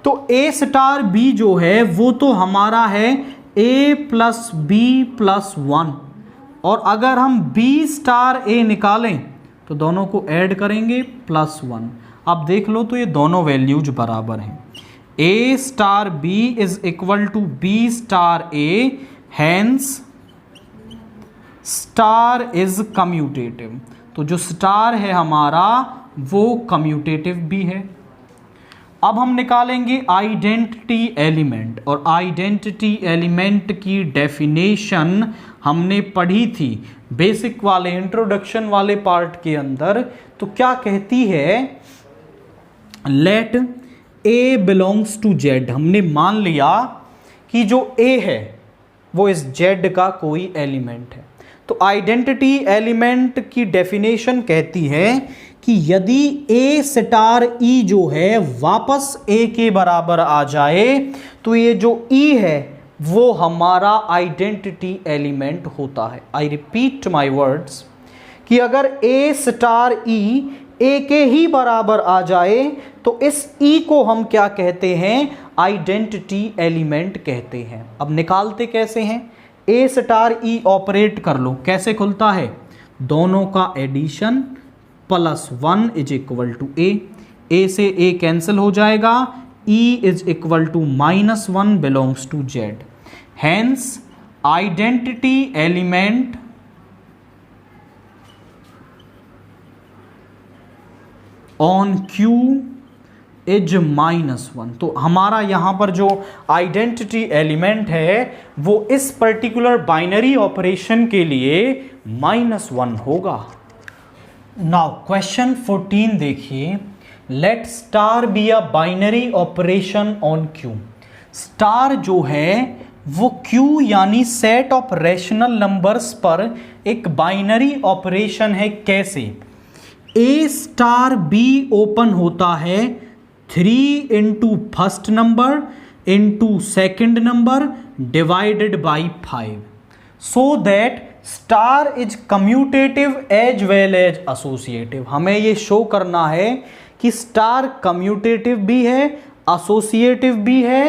तो ए स्टार बी जो है वो तो हमारा है ए प्लस बी प्लस 1, और अगर हम बी स्टार ए निकालें तो दोनों को ऐड करेंगे प्लस 1। अब देख लो तो ये दोनों वैल्यूज बराबर हैं। ए star B is equal to B star A, hence star is commutative. तो जो स्टार है हमारा वो कम्यूटेटिव भी है। अब हम निकालेंगे आइडेंटिटी एलिमेंट, और आइडेंटिटी एलिमेंट की डेफिनेशन हमने पढ़ी थी बेसिक वाले इंट्रोडक्शन वाले पार्ट के अंदर। तो क्या कहती है, let A belongs to Z. हमने मान लिया कि जो ए है वो इस जेड का कोई एलिमेंट है। तो आइडेंटिटी एलिमेंट की डेफिनेशन कहती है कि यदि ए स्टार ई जो है वापस ए के बराबर आ जाए तो ये जो ई है वो हमारा आइडेंटिटी एलिमेंट होता है। आई रिपीट माई वर्ड्स कि अगर ए स्टार ई ए के ही बराबर आ जाए तो इस ई को हम क्या कहते हैं, आइडेंटिटी एलिमेंट कहते हैं। अब निकालते कैसे हैं, ए स्टार ई ऑपरेट कर लो, कैसे खुलता है, दोनों का addition plus 1 is equal to a से ए कैंसिल हो जाएगा, e is equal to -1 belongs to Z. Hence identity element on Q is -1। तो हमारा यहां पर जो आइडेंटिटी एलिमेंट है वो इस पर्टिकुलर बाइनरी ऑपरेशन के लिए -1 होगा। नाउ क्वेश्चन 14 देखिए, let star be a binary operation on Q. Star जो है वो क्यू यानी सेट ऑफ रैशनल नंबर्स पर एक बाइनरी ऑपरेशन है। कैसे, ए स्टार बी ओपन होता है 3 into first number into second number divided by 5, so that star is commutative as well as associative. हमें ये शो करना है कि स्टार कम्यूटेटिव भी है, एसोसिएटिव भी है,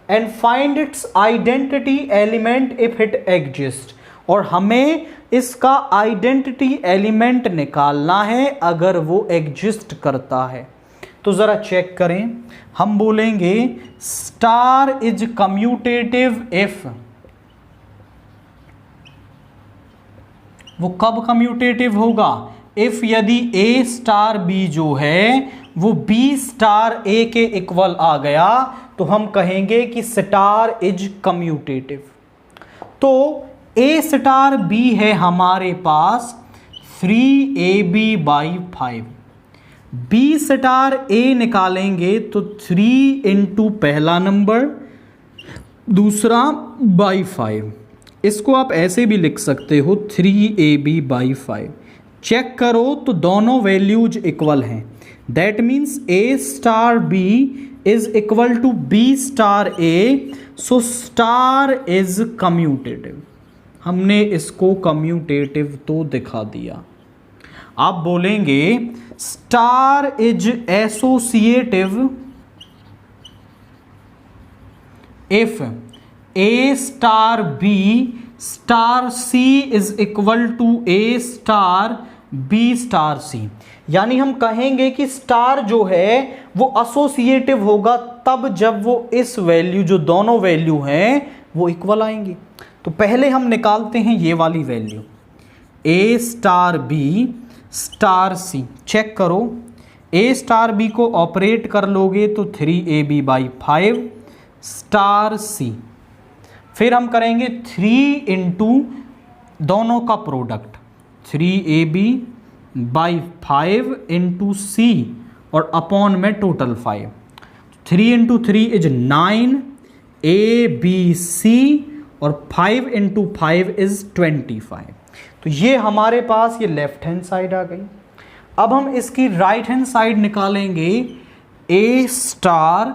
and find its identity element if it exist. और हमें इसका आइडेंटिटी एलिमेंट निकालना है अगर वो एग्जिस्ट करता है। तो ज़रा चेक करें, हम बोलेंगे स्टार इज कम्यूटेटिव इफ, वो कब कम्यूटेटिव होगा? इफ यदि ए स्टार बी जो है वो बी स्टार ए के इक्वल आ गया तो हम कहेंगे कि स्टार इज कम्यूटेटिव। तो ए स्टार बी है हमारे पास 3ab/5, बी स्टार ए निकालेंगे तो 3 इंटू पहला नंबर, दूसरा बाई 5। इसको आप ऐसे भी लिख सकते हो 3ab/5। चेक करो तो दोनों वैल्यूज इक्वल हैं। That means a star B is equal to B star A, so star is commutative. हमने इसको कम्यूटेटिव तो दिखा दिया। आप बोलेंगे star is associative if A star B star C is equal to A star B star सी। यानी हम कहेंगे कि स्टार जो है वो एसोसिएटिव होगा तब जब वो इस वैल्यू, जो दोनों वैल्यू हैं वो इक्वल आएंगी। तो पहले हम निकालते हैं ये वाली वैल्यू, ए स्टार बी स्टार सी। चेक करो, ए स्टार बी को ऑपरेट कर लोगे तो 3ab/5 स्टार सी। फिर हम करेंगे 3 इंटू दोनों का प्रोडक्ट, 3ab/5 इंटू सी और अपॉन में टोटल 5। 3 इंटू 3 इज 9 ABC और 5 इंटू 5 इज 25। तो ये हमारे पास ये लेफ्ट हैंड साइड आ गई। अब हम इसकी राइट हैंड साइड निकालेंगे, a star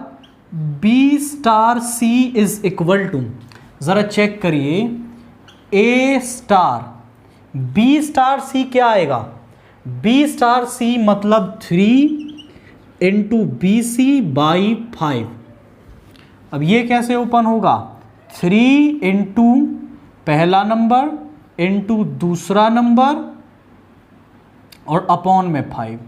B star C is equal to, ज़रा चेक करिए, a star B star c क्या आएगा? बी स्टार सी मतलब 3 इंटू BC/5। अब ये कैसे ओपन होगा? 3 इंटू पहला नंबर इंटू दूसरा नंबर और अपॉन में 5,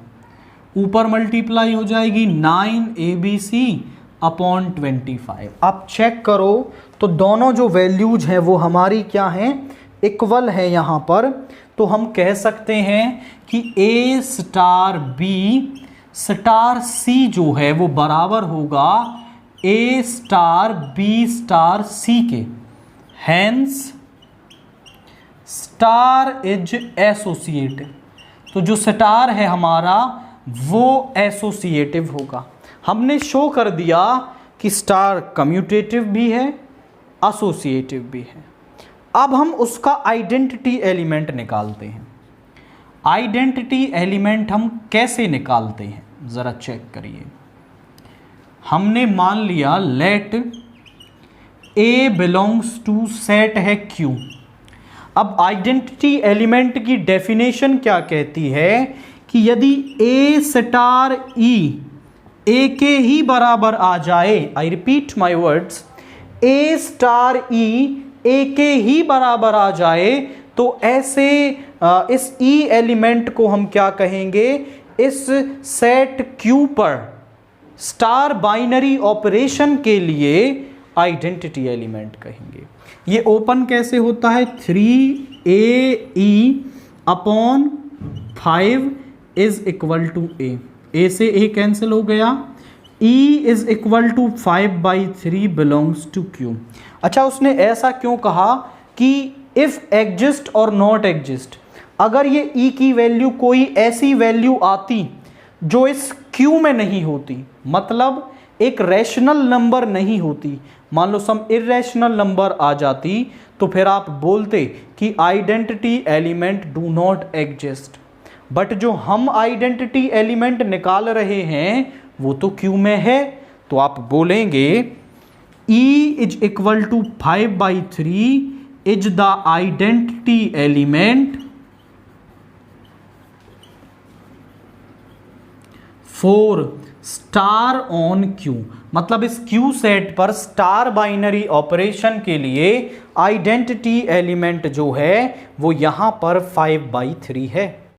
ऊपर मल्टीप्लाई हो जाएगी 9ABC/25। आप चेक करो तो दोनों जो वैल्यूज हैं वो हमारी क्या हैं? इक्वल है यहाँ पर। तो हम कह सकते हैं कि A star B star C जो है वो बराबर होगा A star B star C के। Hence star is associative. तो जो स्टार है हमारा वो एसोसिएटिव होगा। हमने शो कर दिया कि स्टार कम्यूटेटिव भी है, एसोसिएटिव भी है। अब हम उसका आइडेंटिटी एलिमेंट निकालते हैं। आइडेंटिटी एलिमेंट हम कैसे निकालते हैं ज़रा चेक करिए। हमने मान लिया let A belongs to set है Q। अब आइडेंटिटी एलिमेंट की डेफिनेशन क्या कहती है कि यदि ए स्टार ई ए के ही बराबर आ जाए, I repeat my words, a star e a के ही बराबर आ जाए तो ऐसे इस ई एलिमेंट को हम क्या कहेंगे? इस सेट Q पर स्टार बाइनरी ऑपरेशन के लिए आइडेंटिटी एलिमेंट कहेंगे। ये ओपन कैसे होता है? 3AE/5 is equal to a से ए कैंसिल हो गया, E is equal to 5/3 belongs to Q। अच्छा, उसने ऐसा क्यों कहा कि इफ एग्जिस्ट और नॉट एग्जिस्ट, अगर ये E की वैल्यू कोई ऐसी वैल्यू आती जो इस Q में नहीं होती, मतलब एक रैशनल नंबर नहीं होती, मान लो सम इरेशनल नंबर आ जाती, तो फिर आप बोलते कि identity element do not exist. But जो हम आइडेंटिटी एलिमेंट निकाल रहे हैं वो तो Q में है, तो आप बोलेंगे E is equal to 5/3 is the identity element 4 star on Q, मतलब इस क्यू सेट पर स्टार बाइनरी ऑपरेशन के लिए आइडेंटिटी एलिमेंट जो है वो यहां पर 5/3 है।